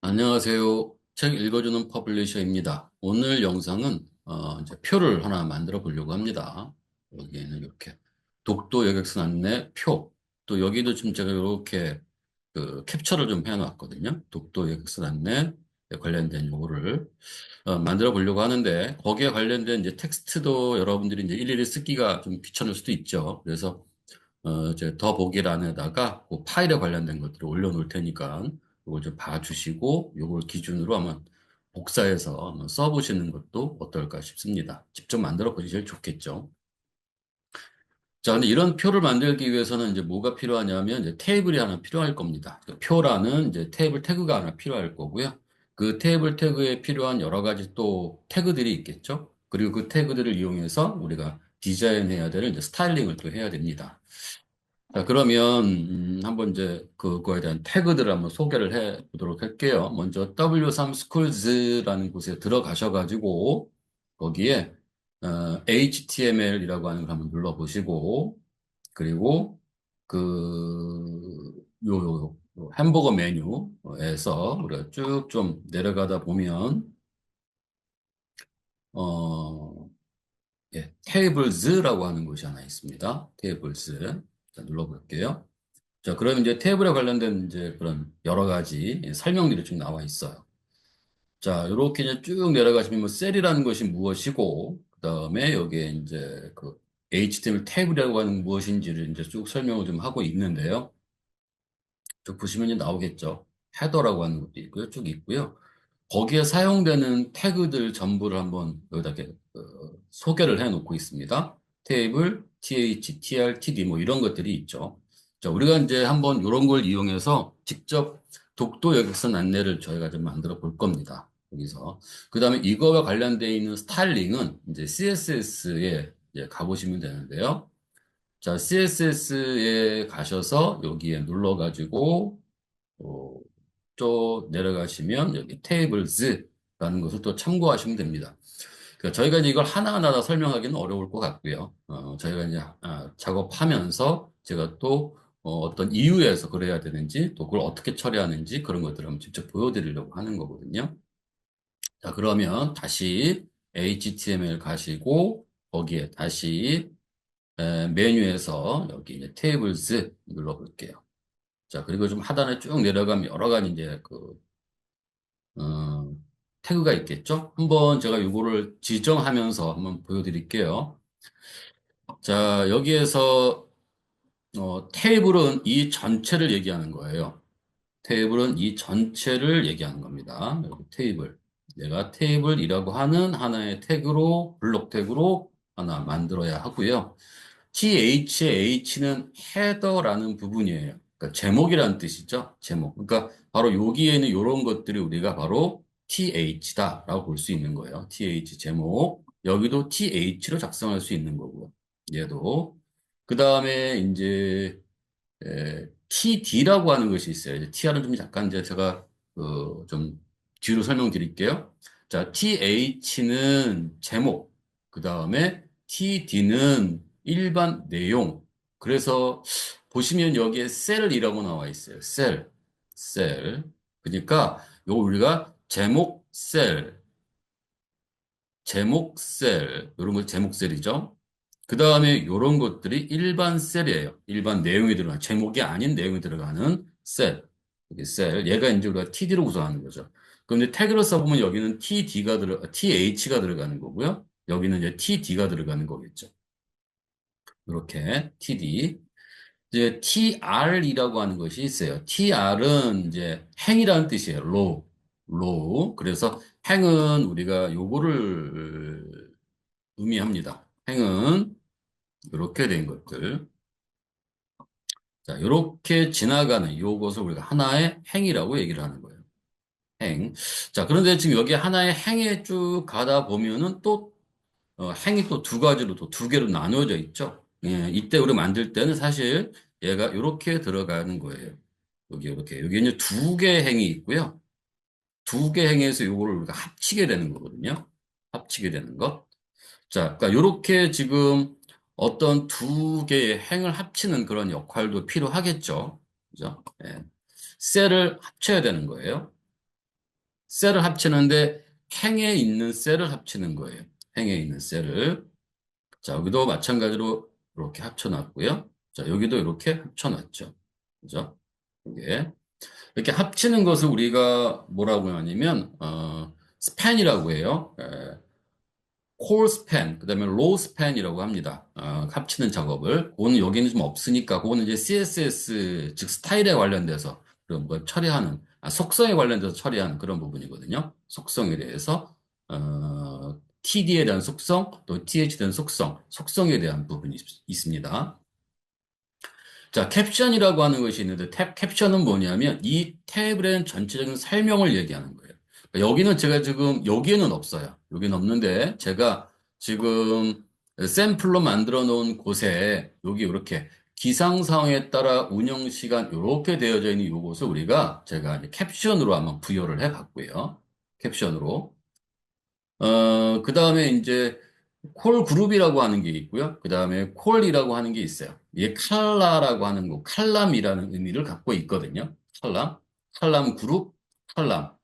안녕하세요. 책 읽어주는 퍼블리셔입니다. 오늘 영상은 이제 표를 하나 만들어 보려고 합니다. 여기에는 이렇게 독도 여객선 안내 표. 또 여기도 지금 제가 이렇게 그 캡처를 좀 해놨거든요. 독도 여객선 안내 관련된 요거를 만들어 보려고 하는데 거기에 관련된 이제 텍스트도 여러분들이 이제 일일이 쓰기가 좀 귀찮을 수도 있죠. 그래서 이제 더보기란에다가 그 파일에 관련된 것들을 올려놓을 테니까 이걸 좀 봐주시고 이걸 기준으로 한번 복사해서 한번 써보시는 것도 어떨까 싶습니다. 직접 만들어 보시면 좋겠죠. 자, 근데 이런 표를 만들기 위해서는 이제 뭐가 필요하냐면 이제 테이블이 하나 필요할 겁니다. 그 표라는 이제 테이블 태그가 하나 필요할 거고요. 그 테이블 태그에 필요한 여러 가지 또 태그들이 있겠죠. 그리고 그 태그들을 이용해서 우리가 디자인해야 될 이제 스타일링을 또 해야 됩니다. 자, 그러면 한번 이제 그거에 대한 태그들을 한번 소개를 해 보도록 할게요. 먼저 W3 Schools.라는 곳에 들어가셔가지고 거기에 HTML이라고 하는 걸 한번 눌러보시고 그리고 요 햄버거 메뉴에서 우리가 쭉 좀 내려가다 보면 어, 예, 테이블즈라고 하는 곳이 하나 있습니다. 테이블즈. 자, 눌러볼게요. 자, 그럼 이제 테이블에 관련된 이제 그런 여러 가지 설명들이 쭉 나와 있어요. 자, 이렇게 이제 쭉 내려가시면 뭐 셀이라는 것이 무엇이고, 그 다음에 여기에 이제 그 HTML 태그라고 하는 무엇인지를 이제 쭉 설명을 좀 하고 있는데요. 쭉 보시면 이제 나오겠죠. 헤더라고 하는 것도 있고요. 쭉 있고요. 거기에 사용되는 태그들 전부를 한번 여기다 이렇게 소개를 해 놓고 있습니다. 테이블, th, tr, td 뭐 이런 것들이 있죠. 자, 우리가 이제 한번 이런 걸 이용해서 직접 독도 여객선 안내를 저희가 좀 만들어 볼 겁니다. 여기서. 그 다음에 이거와 관련되어 있는 스타일링은 이제 CSS에 가보시면 되는데요. 자, CSS에 가셔서 여기에 눌러가지고 어, 또 내려가시면 여기 테이블즈라는 것을 또 참고하시면 됩니다. 그러니까 저희가 이제 이걸 하나하나 다 설명하기는 어려울 것 같고요. 저희가 이제 작업하면서 제가 또 떤 이유에서 그래야 되는지 또 그걸 어떻게 처리하는지 그런 것들을 한번 직접 보여드리려고 하는 거거든요. 자, 그러면 다시 HTML 가시고 거기에 다시 메뉴에서 여기 이제 테이블즈 눌러볼게요. 자, 그리고 좀 하단에 쭉 내려가면 여러 가지 이제 어, 태그가 있겠죠? 한번 제가 이거를 지정하면서 한번 보여드릴게요. 자, 여기에서 테이블은 이 전체를 얘기하는 거예요. 테이블은 이 전체를 얘기하는 겁니다. 여기 테이블. 내가 테이블이라고 하는 하나의 태그로, 블록 태그로 하나 만들어야 하고요. TH는 헤더라는 부분이에요. 그러니까 제목이라는 뜻이죠. 제목. 그러니까 바로 여기에는 이런 것들이 우리가 바로 TH다라고 볼 수 있는 거예요. TH 제목. 여기도 TH로 작성할 수 있는 거고요. 얘도. 그 다음에 이제 TD라고 하는 것이 있어요. 이제 TR은 좀 잠깐 이제 제가 좀 뒤로 설명드릴게요. 자, TH는 제목, 그 다음에 TD는 일반 내용. 그래서 보시면 여기에 셀이라고 나와 있어요. 셀. 그러니까 요 우리가 제목 셀, 이런 거 제목 셀이죠. 그 다음에 이런 것들이 일반 셀이에요. 일반 내용이 들어가는, 제목이 아닌 내용이 들어가는 셀. 이게 셀. 얘가 이제 우리가 TD로 구성하는 거죠. 그런데 태그를 써보면 여기는 TH가 들어가는 거고요. 여기는 이제 TD가 들어가는 거겠죠. 이렇게 TD. 이제 TR이라고 하는 것이 있어요. TR은 이제 행이라는 뜻이에요. 로우. 그래서 행은 우리가 요거를 의미합니다. 행은 이렇게 된 것들. 자, 이렇게 지나가는 요것을 우리가 하나의 행이라고 얘기를 하는 거예요. 행. 자, 그런데 지금 여기 하나의 행에 쭉 가다 보면은 또 행이 또 두 가지로 또 두 개로 나누어져 있죠. 예, 이때 우리 만들 때는 사실 얘가 이렇게 들어가는 거예요. 여기 이렇게 여기 이제 두 개의 행이 있고요. 두 개 행에서 요거를 우리가 합치게 되는 거거든요. 합치게 되는 것. 자, 그러니까 이렇게 지금 어떤 두 개의 행을 합치는 그런 역할도 필요하겠죠. 그죠? 예. 셀을 합쳐야 되는 거예요. 셀을 합치는데 행에 있는 셀을 합치는 거예요. 행에 있는 셀을. 자, 여기도 마찬가지로 이렇게 합쳐놨고요. 자, 여기도 이렇게 합쳐놨죠. 그죠? 이게. 이렇게 합치는 것을 우리가 뭐라고 하냐면, 스팬이라고 해요. 콜 스팬, 그다음에 로우 스팬이라고 합니다. 합치는 작업을. 그거는 여기는 좀 없으니까, 그거는 이제 CSS, 즉 스타일에 관련돼서 그런 걸 처리하는, 속성에 관련돼서 처리하는 그런 부분이거든요. 속성에 대해서, TD에 대한 속성, 또 TH에 대한 속성, 속성에 대한 부분이 있습니다. 자, 캡션이라고 하는 것이 있는데, 캡션은 뭐냐면, 이 탭에 대한 전체적인 설명을 얘기하는 거예요. 그러니까 여기는 제가 지금, 여기에는 없어요. 여기는 없는데, 제가 지금 샘플로 만들어 놓은 곳에, 여기 이렇게 기상 상황에 따라 운영 시간, 이렇게 되어져 있는 이것을 우리가, 제가 이제 캡션으로 한번 부여를 해 봤고요. 캡션으로. 그 다음에 이제 콜 그룹이라고 하는 게 있고요. 그 다음에 콜이라고 하는 게 있어요. 이게 칼라라고 하는 거, 칼람이라는 의미를 갖고 있거든요. 칼람, 칼람 그룹, 칼람.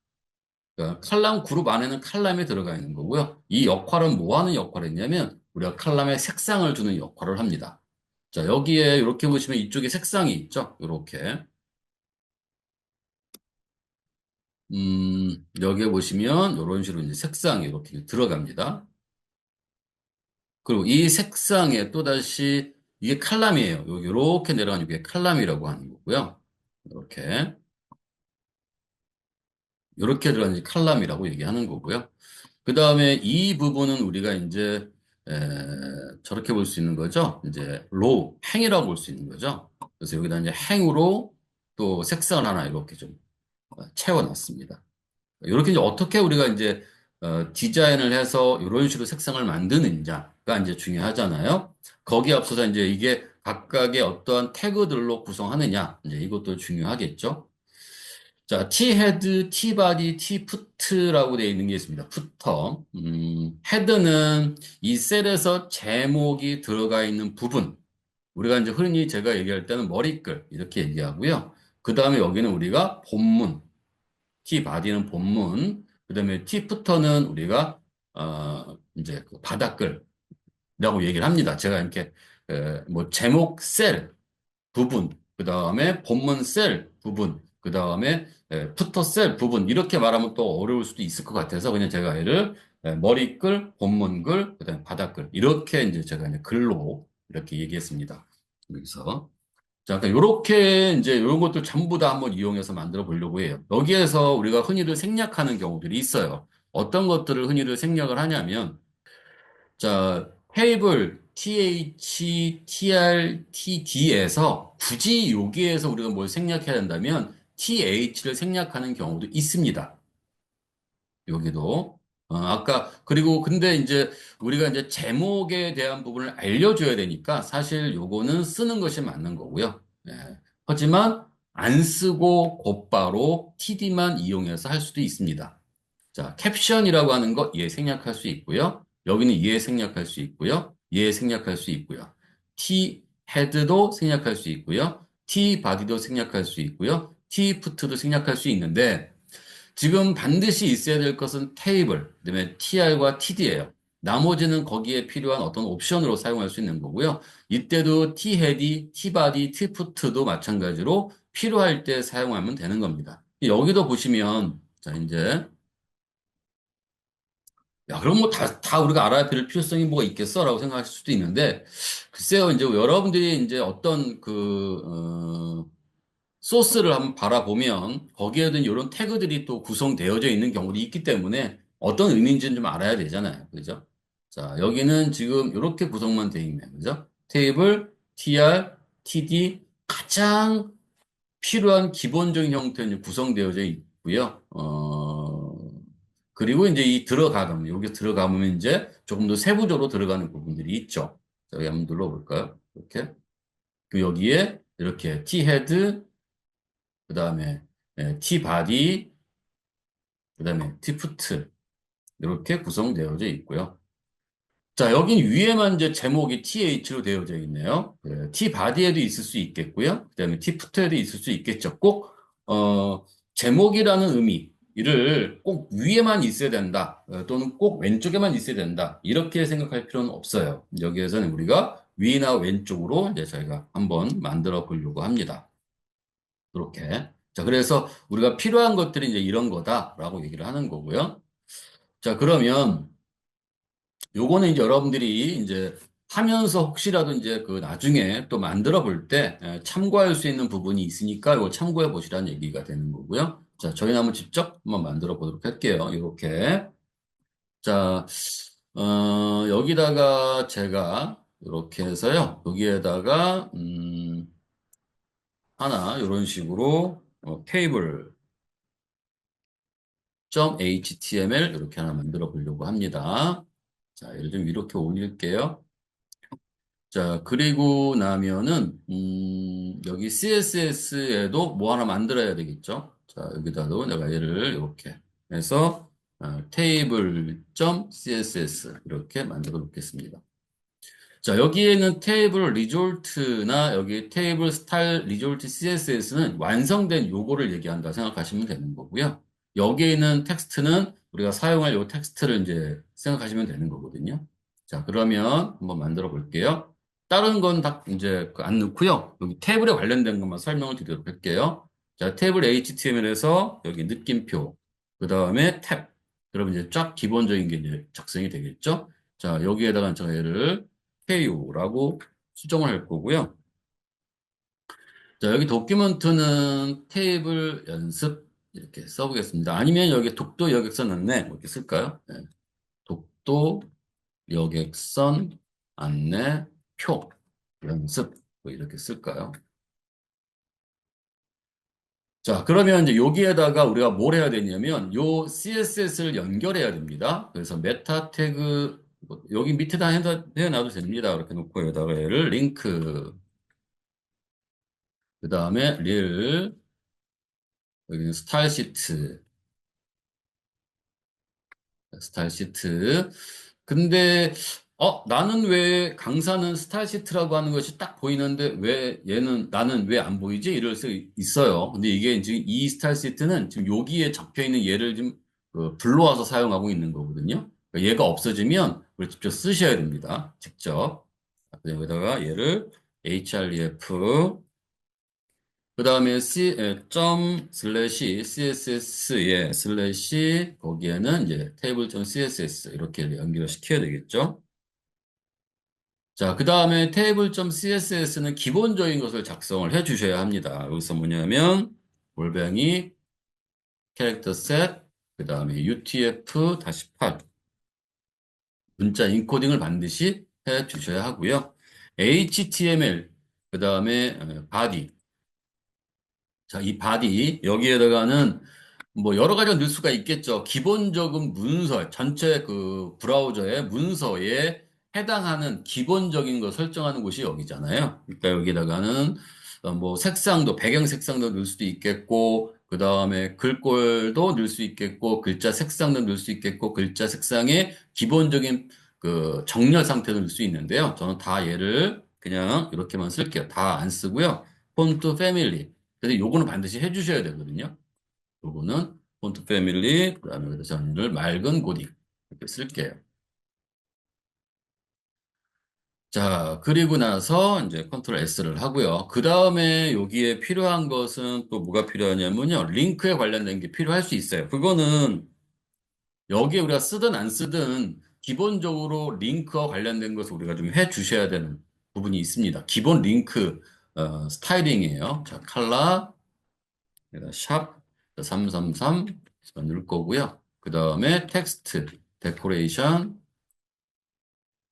그러니까 칼람 그룹 안에는 칼람이 들어가 있는 거고요. 이 역할은 뭐 하는 역할이냐면 우리가 칼람에 색상을 주는 역할을 합니다. 자, 여기에 이렇게 보시면 이쪽에 색상이 있죠. 이렇게. 여기에 보시면 이런 식으로 이제 색상이 이렇게 들어갑니다. 그리고 이 색상에 또다시 이게 칼럼이에요. 여기 이렇게 내려가는 게 칼럼이라고 하는 거고요. 이렇게 들어가는 게 칼럼이라고 얘기하는 거고요. 그 다음에 이 부분은 우리가 이제 에, 저렇게 볼 수 있는 거죠. 이제 로우 행이라고 볼 수 있는 거죠. 그래서 여기다 이제 행으로 또 색상을 하나 이렇게 좀 채워놨습니다. 이렇게 이제 어떻게 우리가 이제 디자인을 해서 이런 식으로 색상을 만드느냐가 이제 중요하잖아요. 거기에 앞서서 이제 이게 각각의 어떠한 태그들로 구성하느냐 이제 이것도 중요하겠죠. 자, T헤드, T바디, T푸트라고 되어 있는 게 있습니다. 푸터. 헤드는 이 셀에서 제목이 들어가 있는 부분. 우리가 이제 흔히 제가 얘기할 때는 머리글 이렇게 얘기하고요. 그 다음에 여기는 우리가 본문. T 바디는 본문, 그다음에 T 푸터는 우리가 이제 그 바닥글이라고 얘기를 합니다. 제가 이렇게 뭐 제목 셀 부분, 그다음에 본문 셀 부분, 그다음에 푸터 셀 부분 이렇게 말하면 또 어려울 수도 있을 것 같아서 그냥 제가 얘를 머리글, 본문글, 그다음에 바닥글 이렇게 이제 제가 이제 글로 이렇게 얘기했습니다. 여기서. 자, 그러니까 요렇게 이제 이런 것들 전부 다 한번 이용해서 만들어 보려고 해요. 여기에서 우리가 흔히들 생략하는 경우들이 있어요. 어떤 것들을 흔히들 생략을 하냐면, 자, 테이블 THTRTD에서 굳이 여기에서 우리가 뭘 생략해야 된다면 TH를 생략하는 경우도 있습니다. 여기도. 아까, 그리고 근데 이제 우리가 이제 제목에 대한 부분을 알려줘야 되니까 사실 요거는 쓰는 것이 맞는 거고요. 예. 하지만 안 쓰고 곧바로 TD만 이용해서 할 수도 있습니다. 자, 캡션이라고 하는 거 얘 생략할 수 있고요. 여기는 얘 생략할 수 있고요. 얘 생략할 수 있고요. T 헤드도 생략할 수 있고요. T 바디도 생략할 수 있고요. T 푸트도 생략할 수 있는데 지금 반드시 있어야 될 것은 테이블, 그다음에 TR과 TD예요. 나머지는 거기에 필요한 어떤 옵션으로 사용할 수 있는 거고요. 이때도 T-헤디, T-바디, T-푸트도 마찬가지로 필요할 때 사용하면 되는 겁니다. 여기도 보시면, 자, 이제, 야, 그럼 뭐 다 우리가 알아야 될 필요성이 뭐가 있겠어? 라고 생각하실 수도 있는데, 글쎄요, 이제 여러분들이 이제 어떤 소스를 한번 바라보면 거기에는 이런 태그들이 또 구성되어져 있는 경우도 있기 때문에 어떤 의미인지는 좀 알아야 되잖아요. 그죠? 자, 여기는 지금 이렇게 구성만 되어 있네요. 그죠? 테이블, tr, td 가장 필요한 기본적인 형태는 구성되어져 있고요. 그리고 이제 이 들어가면, 여기 들어가면 이제 조금 더 세부적으로 들어가는 부분들이 있죠. 자, 여기 한번 눌러볼까요? 이렇게. 그 여기에 이렇게 T-헤드, 그 다음에 T-바디, 그 다음에 T-푸트 이렇게 구성되어져 있고요. 자, 여긴 위에만 이제 제목이 TH로 되어져 있네요. T-바디에도 있을 수 있겠고요. 그 다음에 T-푸트에도 있을 수 있겠죠. 꼭 제목이라는 의미, 이를 꼭 위에만 있어야 된다. 또는 꼭 왼쪽에만 있어야 된다. 이렇게 생각할 필요는 없어요. 여기에서는 우리가 위나 왼쪽으로 이제 저희가 한번 만들어 보려고 합니다. 이렇게. 자, 그래서 우리가 필요한 것들이 이제 이런 거다라고 얘기를 하는 거고요. 자, 그러면 요거는 이제 여러분들이 이제 하면서 혹시라도 이제 그 나중에 또 만들어 볼 때 참고할 수 있는 부분이 있으니까 이거 참고해 보시라는 얘기가 되는 거고요. 자, 저희는 한번 직접 한번 만들어 보도록 할게요. 이렇게. 자, 여기다가 제가 이렇게 해서요. 여기에다가, 하나, 이런 식으로 테이블 .html 이렇게 하나 만들어 보려고 합니다. 자, 얘를 좀 이렇게 올릴게요. 자, 그리고 나면은, 여기 CSS에도 뭐 하나 만들어야 되겠죠? 자, 여기다도 내가 얘를 이렇게 해서, 테이블.css 이렇게 만들어 놓겠습니다. 자, 여기에는 테이블 리졸트나 여기 테이블 스타일 리졸트 CSS는 완성된 요거를 얘기한다 생각하시면 되는 거고요. 여기에 있는 텍스트는 우리가 사용할 요 텍스트를 이제 생각하시면 되는 거거든요. 자, 그러면 한번 만들어 볼게요. 다른 건 다 이제 안 넣고요. 여기 테이블에 관련된 것만 설명을 드리도록 할게요. 자, 테이블 HTML에서 여기 느낌표, 그 다음에 탭. 그러면 이제 쫙 기본적인 게 이제 작성이 되겠죠? 자, 여기에다가 제가 얘를 KU라고 수정을 할 거고요. 자, 여기 도큐먼트는 테이블 연습 이렇게 써보겠습니다. 아니면 여기 독도 여객선 안내 뭐 이렇게 쓸까요? 네. 독도 여객선 안내 표 연습 뭐 이렇게 쓸까요? 자, 그러면 이제 여기에다가 우리가 뭘 해야 되냐면 요 CSS를 연결해야 됩니다. 그래서 메타 태그 뭐 여기 밑에다 해놔도 됩니다. 이렇게 놓고 여기다가 얘를 링크 그 다음에 릴 여기는 스타일 시트. 근데, 나는 왜 강사는 스타일 시트라고 하는 것이 딱 보이는데 왜 나는 왜 안 보이지? 이럴 수 있어요. 근데 이게 지금 이 스타일 시트는 지금 여기에 적혀 있는 얘를 좀 불러와서 사용하고 있는 거거든요. 그러니까 얘가 없어지면 우리 직접 쓰셔야 됩니다. 직접. 여기다가 얘를 href 그 다음에 점 슬래시 css에 슬래시 거기에는 이제 테이블 점 css 이렇게 연결을 시켜야 되겠죠. 자, 그 다음에 테이블 점 css는 기본적인 것을 작성을 해 주셔야 합니다. 여기서 뭐냐면 골뱅이 캐릭터 셋그 다음에 utf-8 문자 인코딩을 반드시 해 주셔야 하고요. html 그 다음에 body 자, 이 바디 여기에다가는 뭐 여러 가지가 넣을 수가 있겠죠. 기본적인 문서, 전체 그 브라우저의 문서에 해당하는 기본적인 거 설정하는 곳이 여기잖아요. 그러니까 여기다가는 뭐 색상도 배경 색상도 넣을 수도 있겠고, 그 다음에 글꼴도 넣을 수 있겠고, 글자 색상도 넣을 수 있겠고, 글자 색상의 기본적인 그 정렬 상태도 넣을 수 있는데요. 저는 다 얘를 그냥 이렇게만 쓸게요. 다 안 쓰고요. 폰트 패밀리. 근데 요거는 반드시 해주셔야 되거든요. 요거는 폰트 패밀리, 그다음에 그래서 저는 맑은 고딕 이렇게 쓸게요. 자, 그리고 나서 이제 컨트롤 S를 하고요. 그 다음에 여기에 필요한 것은 또 뭐가 필요하냐면요. 링크에 관련된 게 필요할 수 있어요. 그거는 여기에 우리가 쓰든 안 쓰든 기본적으로 링크와 관련된 것을 우리가 좀 해 주셔야 되는 부분이 있습니다. 기본 링크 스타일링이에요. 자, 컬러 샵 333 넣을 거고요. 그 다음에 텍스트, 데코레이션,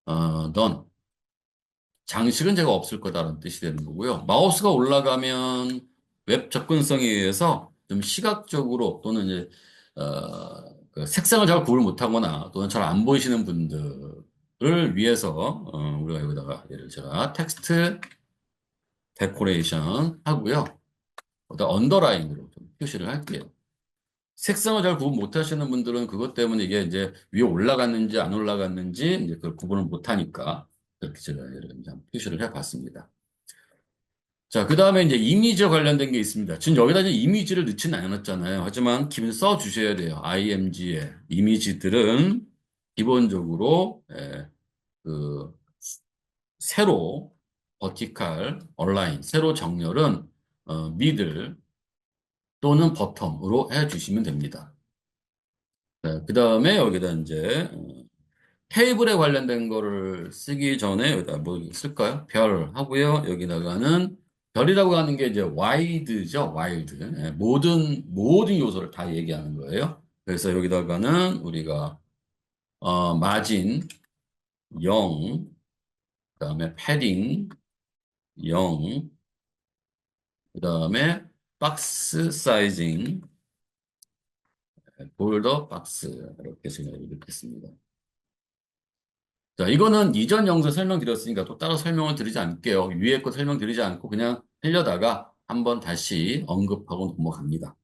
넌. 장식은 제가 없을 거다라는 뜻이 되는 거고요. 마우스가 올라가면 웹 접근성에 의해서 좀 시각적으로 또는 이제 그 색상을 잘 구분 못하거나 또는 잘 안 보이시는 분들을 위해서 우리가 여기다가 예를 제가 텍스트 데코레이션 하고요. 그다음 언더라인으로 좀 표시를 할게요. 색상을 잘 구분 못 하시는 분들은 그것 때문에 이게 이제 위에 올라갔는지 안 올라갔는지 이제 그걸 구분을 못 하니까 그렇게 제가 예를 들면 표시를 해 봤습니다. 자, 그 다음에 이제 이미지와 관련된 게 있습니다. 지금 여기다 이제 이미지를 넣지는 않았잖아요. 하지만 기본 써 주셔야 돼요. IMG에. 이미지들은 기본적으로, 그, 세로, 버티칼, 얼라인, 세로 정렬은, 미들 또는 버텀으로 해 주시면 됩니다. 그 다음에 여기다 이제, 테이블에 관련된 거를 쓰기 전에 여기다 뭐 쓸까요? 별 하고요. 여기다가는 별이라고 하는 게 이제 와이드죠. 와일드. 모든 요소를 다 얘기하는 거예요. 그래서 여기다가는 우리가 마진 0, 그다음에 패딩 0, 그다음에 박스 사이징 볼더 박스 이렇게 생각을 넣겠습니다. 자, 이거는 이전 영상 설명드렸으니까 또 따로 설명을 드리지 않을게요. 위에 거 설명드리지 않고 그냥 하려다가 한번 다시 언급하고 넘어갑니다.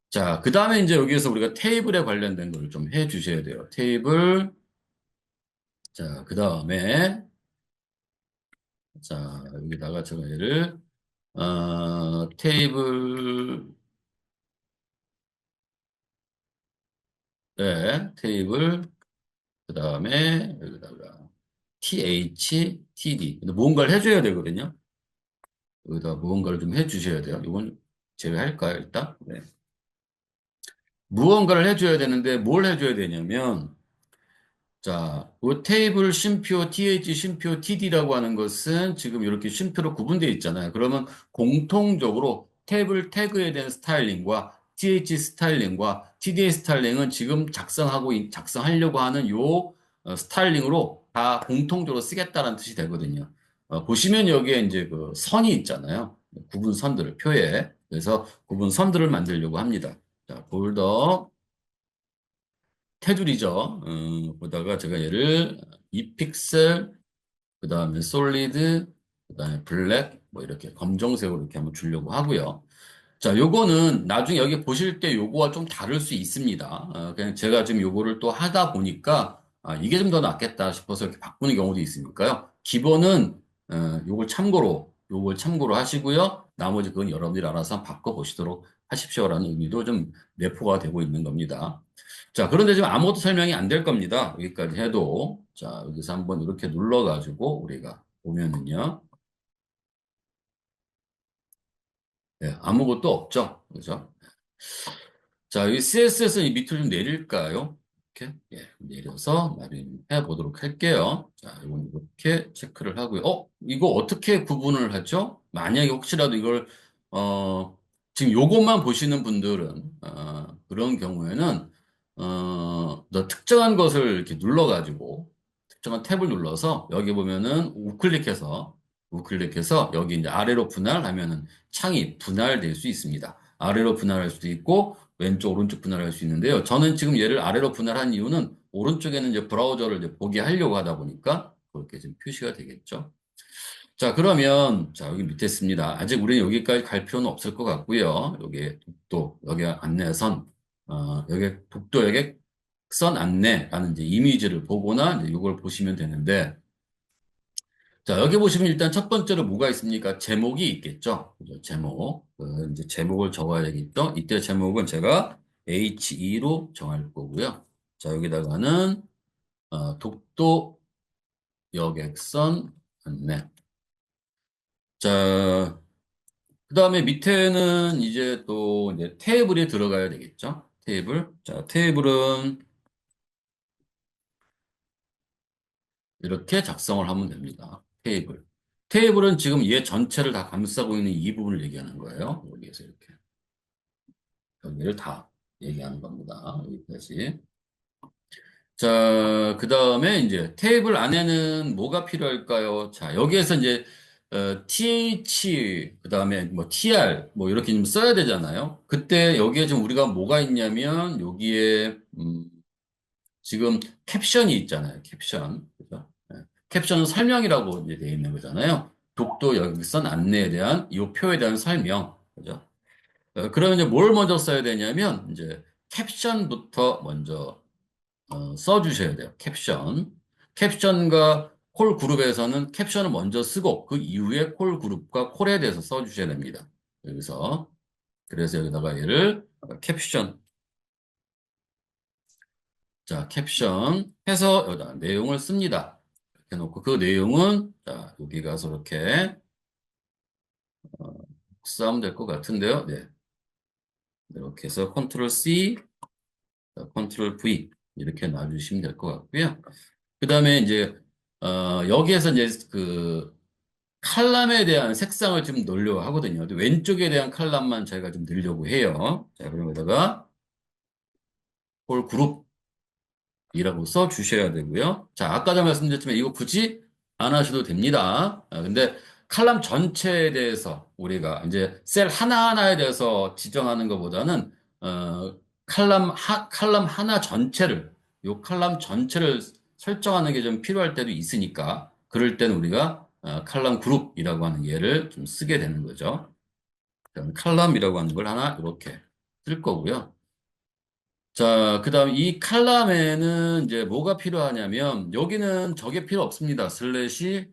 자, 그 다음에 이제 여기에서 우리가 테이블에 관련된 걸 좀 해 주셔야 돼요. 테이블. 자, 그 다음에, 자, 여기다가 제가 얘를, 테이블, 네, 테이블, 그 다음에 여기다가 THTD. 근데 무언가를 해줘야 되거든요. 여기다 무언가를 좀 해주셔야 돼요. 이건 제외할까요, 일단? 네. 무언가를 해줘야 되는데 뭘 해줘야 되냐면, 자, 그 테이블 쉼표 TH 쉼표 TD라고 하는 것은 지금 이렇게 쉼표로 구분되어 있잖아요. 그러면 공통적으로 테이블 태그에 대한 스타일링과 TH 스타일링과 TD 스타일링은 지금 작성하려고 하는 요 스타일링으로 다 공통적으로 쓰겠다는 뜻이 되거든요. 보시면 여기에 이제 그 선이 있잖아요. 구분 선들을 표에. 그래서 구분 선들을 만들려고 합니다. 자, 볼더 테두리죠. 보다가 제가 얘를 2픽셀, 그 다음에 솔리드, 그 다음에 블랙, 뭐 이렇게 검정색으로 이렇게 한번 주려고 하고요. 자, 요거는 나중에 여기 보실 때 요거와 좀 다를 수 있습니다. 그냥 제가 지금 요거를 또 하다 보니까 이게 좀 더 낫겠다 싶어서 이렇게 바꾸는 경우도 있으니까요. 기본은 요걸 참고로 하시고요. 나머지 그건 여러분들이 알아서 바꿔 보시도록 하십시오라는 의미도 좀 내포가 되고 있는 겁니다. 자, 그런데 지금 아무것도 설명이 안 될 겁니다. 여기까지 해도. 자, 여기서 한번 이렇게 눌러가지고 우리가 보면은요. 네, 아무것도 없죠. 그죠? 자, 이 CSS는 이 밑으로 좀 내릴까요? 이렇게, 예, 내려서 마련해 보도록 할게요. 자, 이건 이렇게 체크를 하고요. 이거 어떻게 구분을 하죠? 만약에 혹시라도 이걸, 지금 요것만 보시는 분들은, 그런 경우에는, 너 특정한 것을 이렇게 눌러가지고, 특정한 탭을 눌러서, 여기 보면은 우클릭해서, 여기 이제 아래로 분할하면은 창이 분할될 수 있습니다. 아래로 분할할 수도 있고, 왼쪽, 오른쪽 분할할 수 있는데요. 저는 지금 얘를 아래로 분할한 이유는 오른쪽에는 이제 브라우저를 이제 보게 하려고 하다 보니까 그렇게 지금 표시가 되겠죠. 자, 그러면, 자, 여기 밑에 있습니다. 아직 우리는 여기까지 갈 필요는 없을 것 같고요. 여기 독도, 여기 안내선, 여기 독도 여객선 안내라는 이제 이미지를 보거나 이제 이걸 보시면 되는데, 자, 여기 보시면 일단 첫 번째로 뭐가 있습니까? 제목이 있겠죠? 그죠? 제목. 이제 제목을 적어야 되겠죠? 이때 제목은 제가 H2로 정할 거고요. 자, 여기다가는, 독도 여객선 안내. 자, 그 다음에 밑에는 이제 또 이제 테이블이 들어가야 되겠죠? 테이블. 자, 테이블은 이렇게 작성을 하면 됩니다. 테이블. 테이블은 지금 얘 전체를 다 감싸고 있는 이 부분을 얘기하는 거예요. 여기에서 이렇게. 여기를 다 얘기하는 겁니다. 여기까지. 자, 그 다음에 이제 테이블 안에는 뭐가 필요할까요? 자, 여기에서 이제 TH, 그 다음에 뭐 TR, 뭐 이렇게 좀 써야 되잖아요. 그때 여기에 지금 우리가 뭐가 있냐면 여기에 지금 캡션이 있잖아요. 캡션. 그죠? 네. 캡션은 설명이라고 이제 되어 있는 거잖아요. 독도 여객선 안내에 대한 이 표에 대한 설명. 그죠? 그러면 이제 뭘 먼저 써야 되냐면 이제 캡션부터 먼저 써주셔야 돼요. 캡션. 캡션과 콜 그룹에서는 캡션을 먼저 쓰고 그 이후에 콜 그룹과 콜에 대해서 써주셔야 됩니다. 여기서 그래서 여기다가 얘를 캡션 자 캡션 해서 여기다 내용을 씁니다. 이렇게 놓고 그 내용은 자 여기 가서 이렇게 쓰면 될 것 같은데요. 네. 이렇게 해서 컨트롤 C, 컨트롤 V 이렇게 놔주시면 될 것 같고요. 그 다음에 이제 여기에서 이제 그 칼럼에 대한 색상을 좀 넣으려고 하거든요. 근데 왼쪽에 대한 칼럼만 저희가 좀 넣으려고 해요. 자, 그럼 여기다가 홀 그룹이라고 써 주셔야 되고요. 자, 아까도 말씀드렸지만 이거 굳이 안 하셔도 됩니다. 근데 칼럼 전체에 대해서 우리가 이제 셀 하나하나에 대해서 지정하는 것보다는 칼럼 하나 전체를 요 칼럼 전체를 설정하는 게 좀 필요할 때도 있으니까 그럴 때는 우리가 칼럼 그룹이라고 하는 예를 좀 쓰게 되는 거죠. 그럼 칼럼이라고 하는 걸 하나 이렇게 쓸 거고요. 자, 그 다음 이 칼럼에는 이제 뭐가 필요하냐면 여기는 저게 필요 없습니다. 슬래시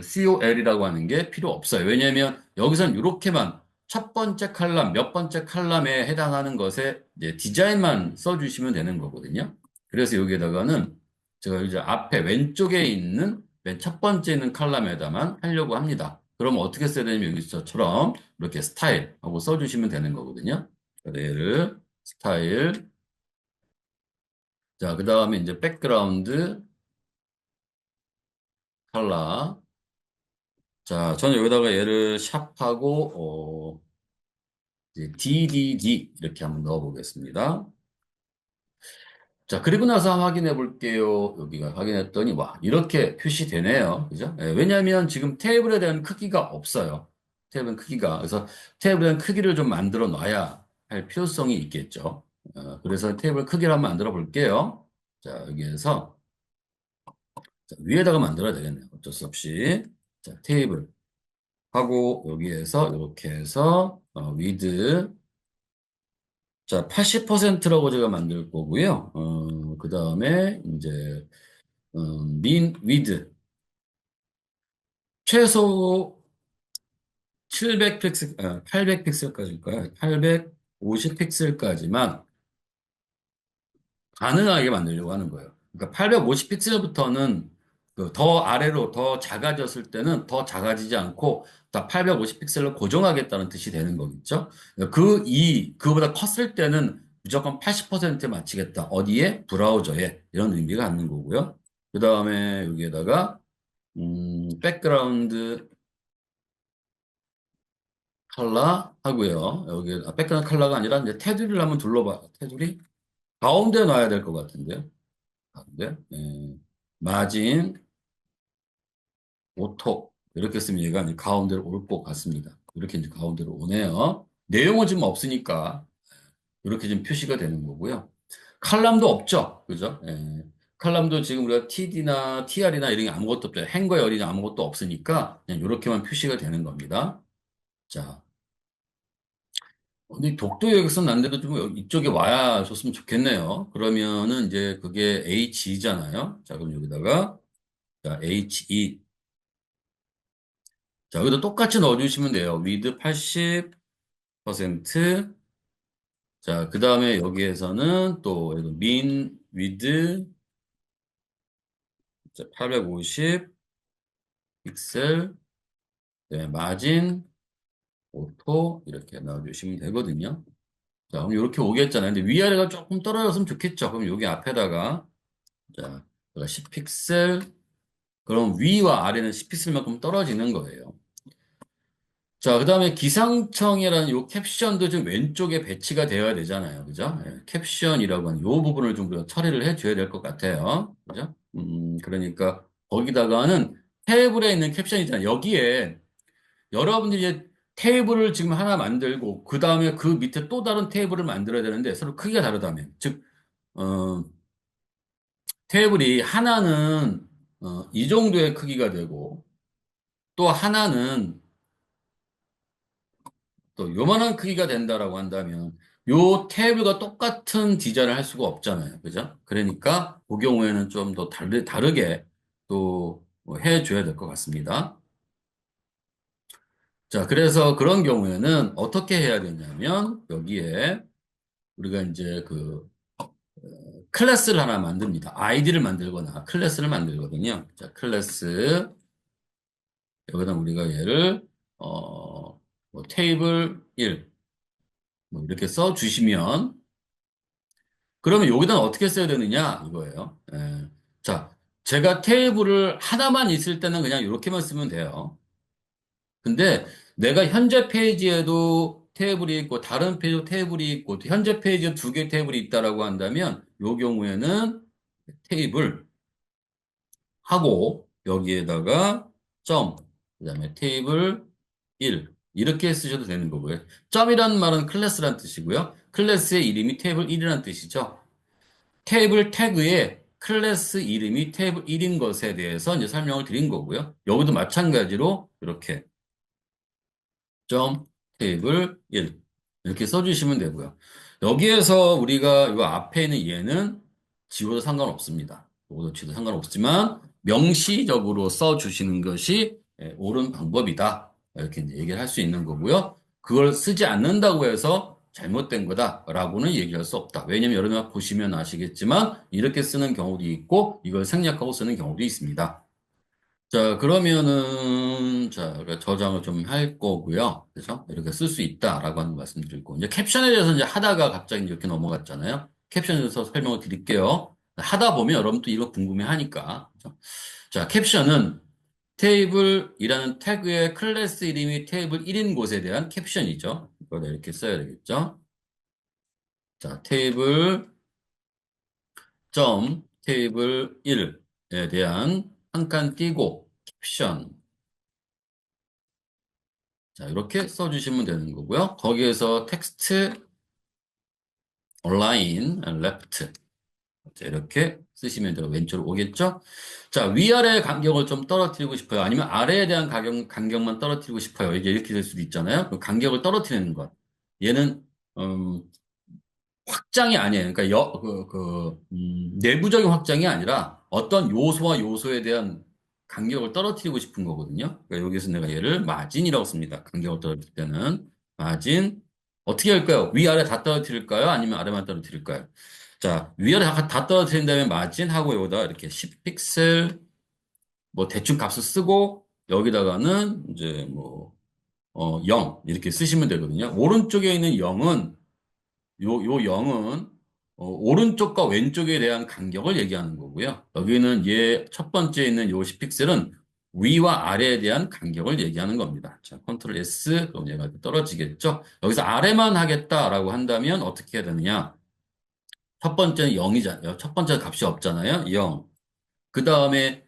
col이라고 하는 게 필요 없어요. 왜냐하면 여기선 이렇게만 첫 번째 칼럼, 몇 번째 칼럼에 해당하는 것에 이제 디자인만 써주시면 되는 거거든요. 그래서 여기에다가는 제가 이제 앞에 왼쪽에 있는 맨 첫 번째 있는 칼럼에다만 하려고 합니다. 그럼 어떻게 써야 되냐면 여기서처럼 이렇게 스타일 하고 써주시면 되는 거거든요. 그래서 얘를 스타일 자, 그 다음에 이제 백그라운드 컬러. 자, 저는 여기다가 얘를 샵하고, 이제 DDD 이렇게 한번 넣어 보겠습니다. 자, 그리고 나서 한번 확인해 볼게요. 여기가 확인했더니, 와, 이렇게 표시되네요. 그죠? 예, 왜냐하면 지금 테이블에 대한 크기가 없어요. 테이블 크기가. 그래서 테이블에 대한 크기를 좀 만들어 놔야 할 필요성이 있겠죠. 그래서 테이블 크기를 한번 만들어 볼게요. 자, 여기에서 자, 위에다가 만들어야 되겠네요. 어쩔 수 없이. 자, 테이블 하고 여기에서 이렇게 해서 위드 자, 80%라고 제가 만들 거고요. 그 다음에 이제 민 위드 최소 700픽셀, 800픽셀까지일까요? 850 픽셀까지만 가능하게 만들려고 하는 거예요. 그러니까 850 픽셀부터는 그더 아래로 더 작아졌을 때는 더 작아지지 않고 다 850 픽셀로 고정하겠다는 뜻이 되는 거겠죠. 그보다 컸을 때는 무조건 80%에 맞추겠다. 어디에? 브라우저에. 이런 의미가 갖는 거고요. 그 다음에 여기에다가, 백그라운드 컬러 하고요. 여기, 백그라운드 컬러가 아니라 이제 테두리를 한번 둘러봐. 테두리? 가운데 놔야 될 것 같은데요. 가운데. 마진, 오토. 이렇게 쓰면 얘가 이제 가운데로 올 것 같습니다. 이렇게 이제 가운데로 오네요. 내용은 지금 없으니까 이렇게 좀 표시가 되는 거고요. 칼럼도 없죠. 그죠? 칼럼도 지금 우리가 TD나 TR이나 이런 게 아무것도 없죠. 행과 열이나 아무것도 없으니까 그냥 이렇게만 표시가 되는 겁니다. 자, 근데 독도 여기서 난데도 좀 이쪽에 와야 줬으면 좋겠네요. 그러면은 이제 그게 H잖아요. 자, 그럼 여기다가 자, HE 자, 여기도 똑같이 넣어주시면 돼요. 위드 80%. 자, 그 다음에 여기에서는 또, 민, 위드, 850 픽셀, 네, 마진, 오토, 이렇게 넣어주시면 되거든요. 자, 그럼 이렇게 오겠잖아요. 근데 위아래가 조금 떨어졌으면 좋겠죠. 그럼 여기 앞에다가, 자, 10 픽셀, 그럼 위와 아래는 10 픽셀만큼 떨어지는 거예요. 자, 그 다음에 기상청이라는 요 캡션도 좀 왼쪽에 배치가 되어야 되잖아요. 그죠? 캡션이라고 하는 요 부분을 좀 우리가 처리를 해줘야 될 것 같아요. 그죠? 그러니까 거기다가는 테이블에 있는 캡션이잖아요. 여기에 여러분들이 이제 테이블을 지금 하나 만들고 그 다음에 그 밑에 또 다른 테이블을 만들어야 되는데 서로 크기가 다르다면. 즉, 어, 테이블이 하나는 이 정도의 크기가 되고 또 하나는 또 요만한 크기가 된다라고 한다면 요 테이블과 똑같은 디자인을 할 수가 없잖아요. 그죠? 그러니까 그 경우에는 좀 더 다르게 또 해줘야 될 것 같습니다. 자, 그래서 그런 경우에는 어떻게 해야 되냐면 여기에 우리가 이제 그 클래스를 하나 만듭니다. 아이디를 만들거나 클래스를 만들거든요. 자, 클래스 여기다 우리가 얘를 뭐 테이블 1 뭐 이렇게 써 주시면 그러면 여기다 어떻게 써야 되느냐 이거예요. 예. 자, 제가 테이블을 하나만 있을 때는 그냥 이렇게만 쓰면 돼요. 근데 내가 현재 페이지에도 테이블이 있고 다른 페이지도 테이블이 있고 또 현재 페이지에 두 개 테이블이 있다라고 한다면 이 경우에는 테이블 하고 여기에다가 점 그다음에 테이블 1 이렇게 쓰셔도 되는 거고요. 점이라는 말은 클래스란 뜻이고요. 클래스의 이름이 테이블 1이라는 뜻이죠. 테이블 태그에 클래스 이름이 테이블 1인 것에 대해서 이제 설명을 드린 거고요. 여기도 마찬가지로 이렇게 점 테이블 1 이렇게 써주시면 되고요. 여기에서 우리가 이 앞에 있는 얘는 지워도 상관없습니다. 이것도 지워도 상관없지만 명시적으로 써주시는 것이 옳은 방법이다. 이렇게 이제 얘기를 할 수 있는 거고요. 그걸 쓰지 않는다고 해서 잘못된 거다라고는 얘기할 수 없다. 왜냐면 여러분 보시면 아시겠지만 이렇게 쓰는 경우도 있고 이걸 생략하고 쓰는 경우도 있습니다. 자, 그러면은, 자, 그러니까 저장을 좀 할 거고요. 그래서 이렇게 쓸 수 있다라고 하는 말씀 드리고, 이제 캡션에 대해서 이제 하다가 갑자기 이렇게 넘어갔잖아요. 캡션에 대해서 설명을 드릴게요. 하다 보면 여러분 또 이거 궁금해 하니까. 그죠? 자, 캡션은 테이블이라는 태그의 클래스 이름이 테이블 1인 곳에 대한 캡션이죠. 이걸 이렇게 써야 되겠죠. 자, 테이블 점 테이블 1에 대한 한 칸 띄고 캡션. 자, 이렇게 써주시면 되는 거고요. 거기에서 텍스트, align, left. 자, 이렇게 쓰시면 돼요. 왼쪽으로 오겠죠? 자, 위아래 간격을 좀 떨어뜨리고 싶어요. 아니면 아래에 대한 간격만 떨어뜨리고 싶어요. 이게 이렇게 될 수도 있잖아요. 그 간격을 떨어뜨리는 것. 얘는, 음, 확장이 아니에요. 그러니까 내부적인 확장이 아니라 어떤 요소와 요소에 대한 간격을 떨어뜨리고 싶은 거거든요. 그러니까 여기서 내가 얘를 마진이라고 씁니다. 간격을 떨어뜨릴 때는 마진 어떻게 할까요? 위아래 다 떨어뜨릴까요? 아니면 아래만 떨어뜨릴까요? 자, 위아래 다 떨어뜨린 다음에 마진 하고 여기다 이렇게 10픽셀 뭐 대충 값을 쓰고 여기다가는 이제 뭐 0 이렇게 쓰시면 되거든요. 오른쪽에 있는 0은 요 0은 오른쪽과 왼쪽에 대한 간격을 얘기하는 거고요. 여기는 얘 첫 번째 있는 요 10픽셀은 위와 아래에 대한 간격을 얘기하는 겁니다. 자, 컨트롤 S, 그럼 얘가 떨어지겠죠? 여기서 아래만 하겠다라고 한다면 어떻게 해야 되느냐? 첫 번째는 0이잖아요. 첫 번째 값이 없잖아요. 0. 그 다음에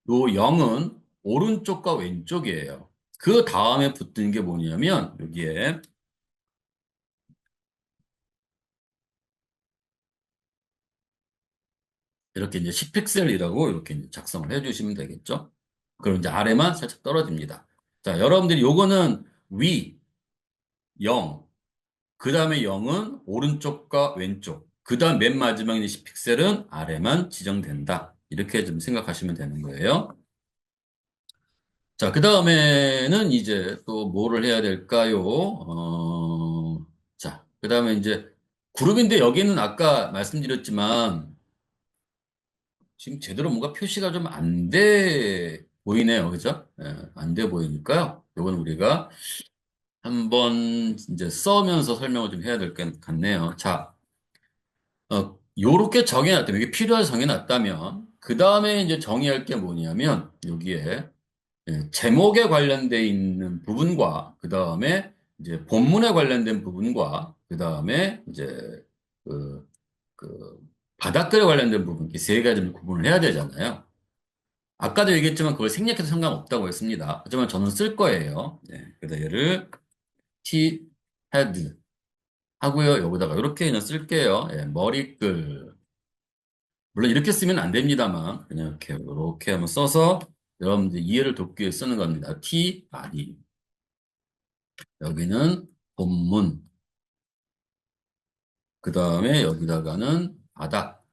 요 0은 오른쪽과 왼쪽이에요. 그 다음에 붙는 게 뭐냐면 여기에 이렇게 이제 10픽셀이라고 이렇게 이제 작성을 해주시면 되겠죠. 그럼 이제 아래만 살짝 떨어집니다. 자, 여러분들이 요거는 위 0, 그 다음에 0은 오른쪽과 왼쪽, 그 다음 맨 마지막에 있는 10픽셀은 아래만 지정된다. 이렇게 좀 생각하시면 되는 거예요. 자, 그 다음에는 이제 또 뭐를 해야 될까요? 자, 그 다음에 이제 그룹인데 여기는 아까 말씀드렸지만 지금 제대로 뭔가 표시가 좀 안 돼 보이네요. 그죠? 안 돼 보이니까요. 이건 우리가 한번 이제 써면서 설명을 좀 해야 될 것 같네요. 자, 요렇게 정해놨다면, 이게 필요해서 정해놨다면, 그 다음에 이제 정의할 게 뭐냐면, 여기에 제목에 관련돼 있는 부분과, 그 다음에 이제 본문에 관련된 부분과, 그 다음에 이제 그, 그 바닥글에 관련된 부분, 이 세 가지를 구분을 해야 되잖아요. 아까도 얘기했지만 그걸 생략해도 상관없다고 했습니다. 하지만 저는 쓸 거예요. 네, 그래서 얘를 T, 헤드 하고요. 여기다가 이렇게 그냥 쓸게요. 예, 머리글. 물론 이렇게 쓰면 안 됩니다만 그냥 이렇게 한번 써서 여러분들 이해를 돕기 위해 쓰는 겁니다. T, 바디. 여기는 본문. 그 다음에 여기다가는 바닥.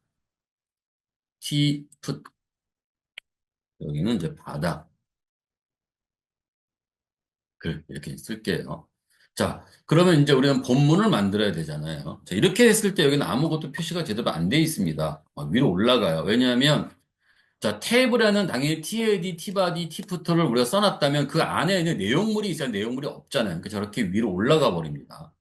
T, 풋. 여기는 이제 바다. 글 이렇게 쓸게요. 자, 그러면 이제 우리는 본문을 만들어야 되잖아요. 자, 이렇게 했을 때 여기는 아무것도 표시가 제대로 안 돼 있습니다. 위로 올라가요. 왜냐하면 자, 탭이라는 당연히 TAD, T바디, T푸터를 우리가 써놨다면 그 안에 있는 내용물이 있어야 내용물이 없잖아요. 그러니까 저렇게 위로 올라가 버립니다.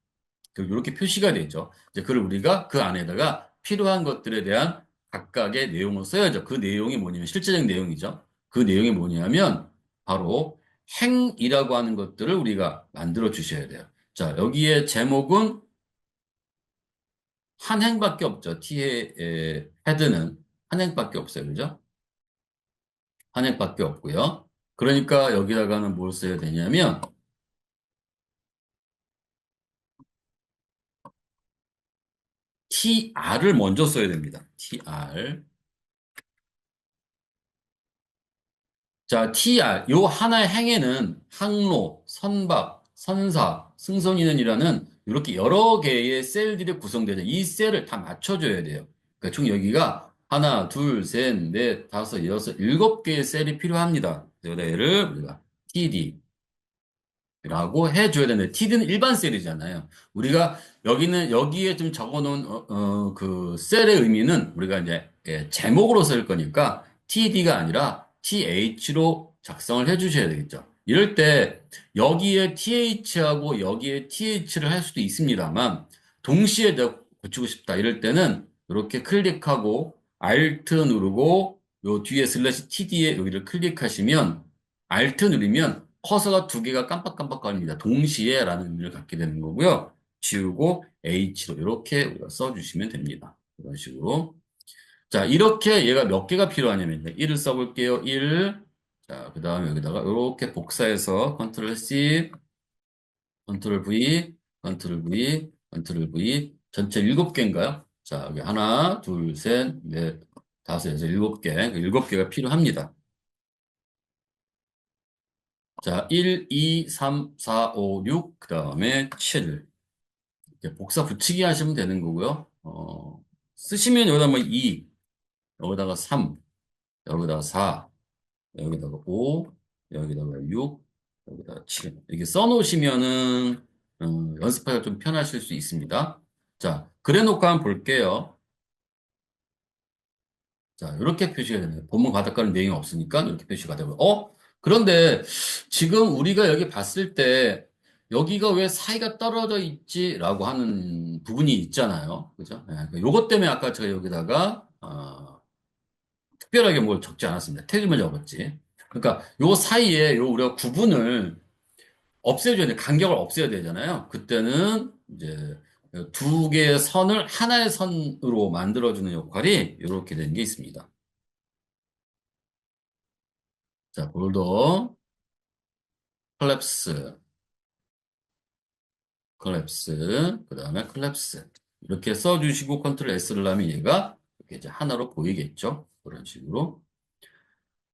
이렇게 표시가 되죠. 이제 그걸 우리가 그 안에다가 필요한 것들에 대한 각각의 내용을 써야죠. 그 내용이 뭐냐면 실제적인 내용이죠. 그 내용이 뭐냐면 바로 행이라고 하는 것들을 우리가 만들어 주셔야 돼요. 자, 여기에 제목은 한 행밖에 없죠. T의 헤드는 한 행밖에 없어요. 그죠? 한 행밖에 없고요. 그러니까 여기다가는 뭘 써야 되냐면 TR을 먼저 써야 됩니다. TR. 자, TR, 요 하나의 행에는 항로, 선박, 선사, 승선인원이라는 이렇게 여러 개의 셀들이 구성되죠. 이 셀을 다 맞춰줘야 돼요. 그러니까 총 여기가 하나, 둘, 셋, 넷, 다섯, 여섯, 일곱 개의 셀이 필요합니다. 그래서 얘를 우리가 TD, 라고 해줘야 되는데, TD는 일반 셀이잖아요. 우리가 여기에 좀 적어놓은, 그 셀의 의미는 우리가 이제 제목으로 쓸 거니까 TD가 아니라 TH로 작성을 해 주셔야 되겠죠. 이럴 때 여기에 TH하고 여기에 TH를 할 수도 있습니다만, 동시에 내가 고치고 싶다. 이럴 때는 이렇게 클릭하고 Alt 누르고 요 뒤에 슬래시 TD에 여기를 클릭하시면 Alt 누르면 커서가 두 개가 깜빡깜빡거립니다. 동시에라는 의미를 갖게 되는 거고요. 지우고 H로 이렇게 우리가 써주시면 됩니다. 이런 식으로. 자, 이렇게 얘가 몇 개가 필요하냐면 1을 써볼게요. 1. 자, 그 다음에 여기다가 이렇게 복사해서 컨트롤 C, 컨트롤 V, 컨트롤 V, 컨트롤 V. 전체 7개인가요? 자, 여기 하나, 둘, 셋, 넷, 다섯, 여섯, 7개. 7개가 필요합니다. 자, 1, 2, 3, 4, 5, 6, 그 다음에 7. 이렇게 복사 붙이기 하시면 되는 거고요. 쓰시면 여기다 뭐 2, 여기다가 3, 여기다가 4, 여기다가 5, 여기다가 6, 여기다가 7. 이렇게 써놓으시면은, 연습하기가 좀 편하실 수 있습니다. 자, 그래 놓고 한번 볼게요. 자, 이렇게 표시가 되네요. 본문 바닷가는 내용이 없으니까 이렇게 표시가 되고. 그런데 지금 우리가 여기 봤을 때 여기가 왜 사이가 떨어져 있지라고 하는 부분이 있잖아요. 그죠? 네, 요것 때문에 아까 제가 여기다가 특별하게 뭘 적지 않았습니다. 태그만 적었지. 그러니까 요 사이에 요 우리가 구분을 없애줘야 돼. 간격을 없애야 되잖아요. 그때는 이제 두 개의 선을 하나의 선으로 만들어주는 역할이 이렇게 되는 게 있습니다. 자, 볼더, 콜랩스, 콜랩스, 그 다음에 콜랩스. 이렇게 써주시고 컨트롤 S를 하면 얘가 이렇게 이제 하나로 보이겠죠. 그런 식으로.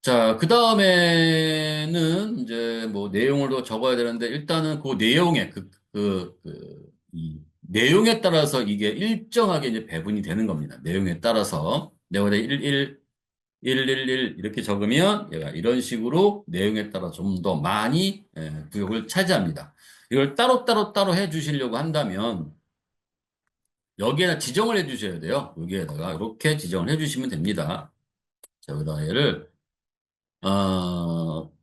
자, 그 다음에는 이제 뭐 내용을 더 적어야 되는데 일단은 그 내용에 이 내용에 따라서 이게 일정하게 이제 배분이 되는 겁니다. 내용에 따라서 내가 111 이렇게 적으면 얘가 이런 식으로 내용에 따라 좀 더 많이 구역을 차지합니다. 이걸 따로 해 주시려고 한다면 여기에다 지정을 해 주셔야 돼요. 여기에다가 이렇게 지정을 해 주시면 됩니다. 자, 여기다 얘를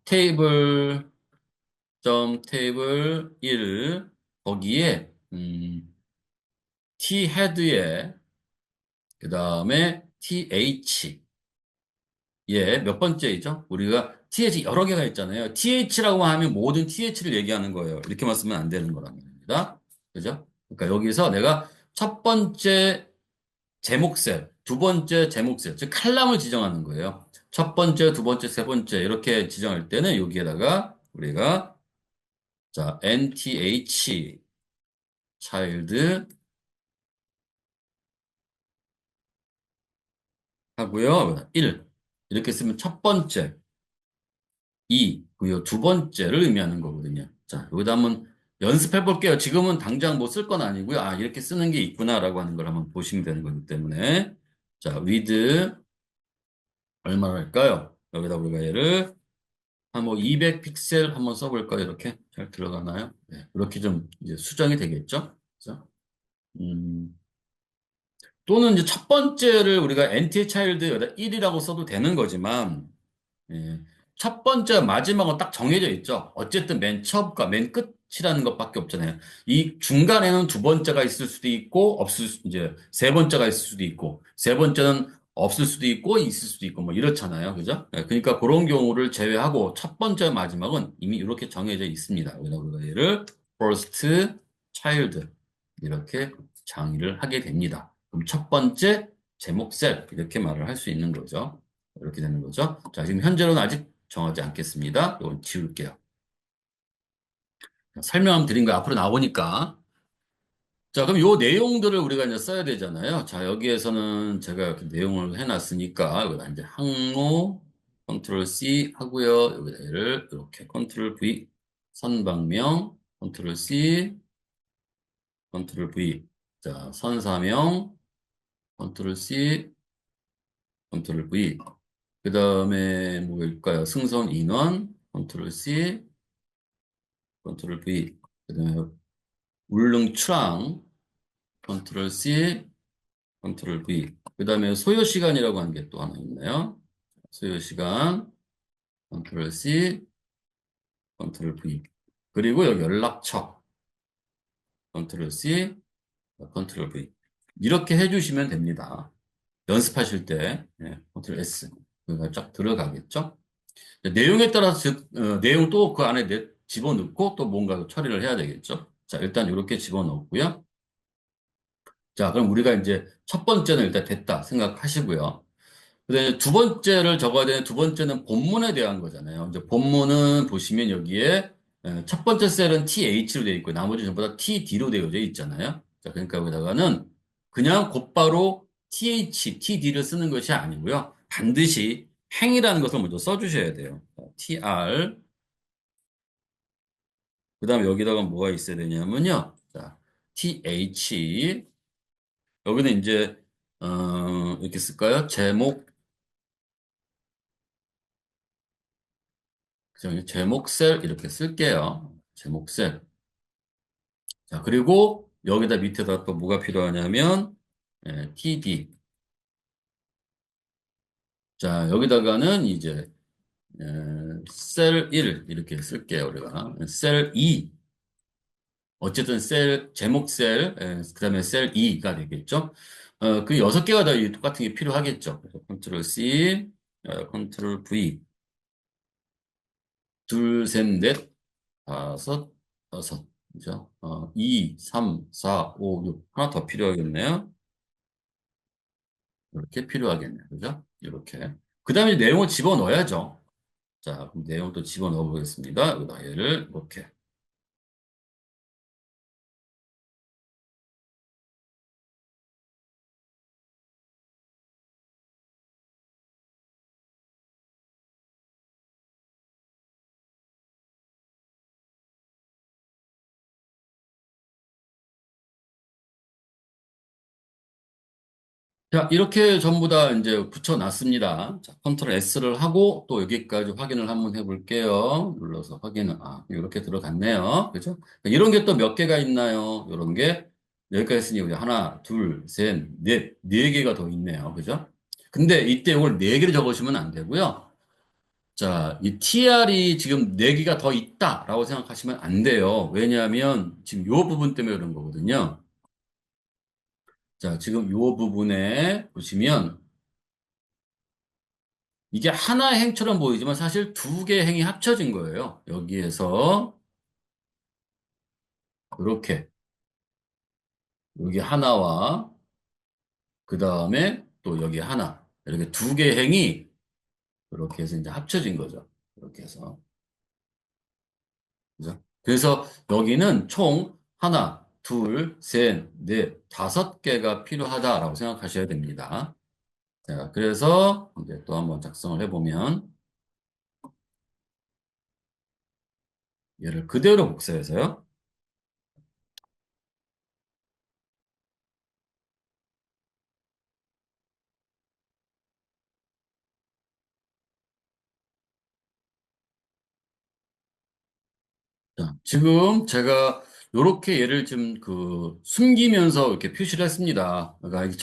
테이블 1 거기에 T 헤드에 그 다음에 TH 예, 몇 번째이죠? 우리가 TH 여러 개가 있잖아요. TH라고 하면 모든 TH를 얘기하는 거예요. 이렇게만 쓰면 안 되는 거란 말입니다. 그죠? 그러니까 여기서 내가 첫 번째 제목셀, 두 번째 제목셀, 즉 칼럼을 지정하는 거예요. 첫 번째, 두 번째, 세 번째 이렇게 지정할 때는 여기에다가 우리가 자, NTH 차일드 하고요. 1 이렇게 쓰면 첫 번째, 2, 그리고 두 번째를 의미하는 거거든요. 자, 여기다 한번 연습해 볼게요. 지금은 당장 뭐 쓸 건 아니고요. 아, 이렇게 쓰는 게 있구나라고 하는 걸 한번 보시면 되는 거기 때문에. 자, with 얼마나 할까요? 여기다 우리가 얘를 한 뭐 200 픽셀 한번 써볼까요? 이렇게 잘 들어가나요? 네, 이렇게 좀 이제 수정이 되겠죠? 그죠? 음, 또는 이제 첫 번째를 우리가 NT 차일드 여기다 1이라고 써도 되는 거지만, 예, 첫 번째, 마지막은 딱 정해져 있죠. 어쨌든 맨 처음과 맨 끝이라는 것밖에 없잖아요. 이 중간에는 두 번째가 있을 수도 있고, 이제 세 번째가 있을 수도 있고, 세 번째는 없을 수도 있고, 있을 수도 있고, 뭐 이렇잖아요. 그죠? 예, 그러니까 그런 경우를 제외하고 첫 번째, 마지막은 이미 이렇게 정해져 있습니다. 그래서 우리가 얘를 first child 이렇게 정의를 하게 됩니다. 그럼 첫 번째 제목 셀 이렇게 말을 할 수 있는 거죠. 이렇게 되는 거죠. 자, 지금 현재로는 아직 정하지 않겠습니다. 이건 지울게요. 설명 드린 거 앞으로 나오니까. 자, 그럼 요 내용들을 우리가 이제 써야 되잖아요. 자, 여기에서는 제가 이렇게 내용을 해놨으니까, 여기다 이제 항로, 컨트롤 C 하고요. 여기다 얘를 이렇게 컨트롤 V, 선방명, 컨트롤 C, 컨트롤 V. 자, 선사명, 컨트롤 C, 컨트롤 V. 그 다음에 뭐일까요? 승선 인원, 컨트롤 C, 컨트롤 V. 그다음에 울릉 추랑 컨트롤 C, 컨트롤 V. 그다음에 소요 시간이라고 하는 게 또 하나 있네요. 소요 시간 컨트롤 C, 컨트롤 V. 그리고 여기 연락처 컨트롤 C, 컨트롤 V. 이렇게 해주시면 됩니다. 연습하실 때 컨트롤 S 그가 쫙 들어가겠죠. 내용에 따라서 내용 또 그 안에 집어넣고 또 뭔가 처리를 해야 되겠죠. 자, 일단 이렇게 집어넣고요. 자, 그럼 우리가 이제 첫 번째는 일단 됐다 생각하시고요. 그다음에 두 번째를 적어야 되는 두 번째는 본문에 대한 거잖아요. 이제 본문은 보시면 여기에 첫 번째 셀은 TH로 되어 있고 나머지 전부 다 TD로 되어 있잖아요. 자, 그러니까 여기다가는 그냥 곧바로 TD를 쓰는 것이 아니고요. 반드시 행이라는 것을 먼저 써주셔야 돼요. TR. 그다음에 여기다가 뭐가 있어야 되냐면요. 자, TH. 여기는 이제 이렇게 쓸까요? 제목, 제목 셀 이렇게 쓸게요. 제목 셀. 자, 그리고 여기다 밑에다 또 뭐가 필요하냐면 TD. 자, 여기다가는 이제 에, 셀 1 이렇게 쓸게요. 우리가 셀 2. 어쨌든 제목 셀, 그다음에 셀 2가 되겠죠. 그 여섯 개가 다 똑같은 게 필요하겠죠. 그래서 컨트롤 C, 컨트롤 V, 둘, 셋, 넷, 다섯, 여섯, 그죠? 2, 3, 4, 5, 6. 하나 더 필요하겠네요. 이렇게 필요하겠네요. 그죠? 이렇게. 그 다음에 내용을 집어넣어야죠. 자, 그럼 내용을 또 집어넣어 보겠습니다. 여기다 얘를 이렇게. 자, 이렇게 전부 다 이제 붙여놨습니다. 자, 컨트롤 S를 하고 또 여기까지 확인을 한번 해볼게요. 눌러서 확인을, 이렇게 들어갔네요. 그죠? 이런 게 또 몇 개가 있나요? 이런 게 여기까지 했으니 우리 하나, 둘, 셋, 넷, 네 개가 더 있네요. 그죠? 근데 이때 이걸 네 개를 적으시면 안 되고요. 자, 이 TR이 지금 네 개가 더 있다라고 생각하시면 안 돼요. 왜냐하면 지금 요 부분 때문에 그런 거거든요. 자, 지금 요 부분에 보시면 이게 하나의 행처럼 보이지만 사실 두 개의 행이 합쳐진 거예요. 여기에서 이렇게 여기 하나와 그 다음에 또 여기 하나 이렇게 두 개의 행이 이렇게 해서 이제 합쳐진 거죠. 이렇게 해서 그죠? 그래서 여기는 총 하나, 둘, 셋, 넷, 다섯 개가 필요하다라고 생각하셔야 됩니다. 자, 그래서 이제 또 한번 작성을 해보면 얘를 그대로 복사해서요. 자, 지금 제가 이렇게 얘를 좀 숨기면서 이렇게 표시를 했습니다. 그러니까 이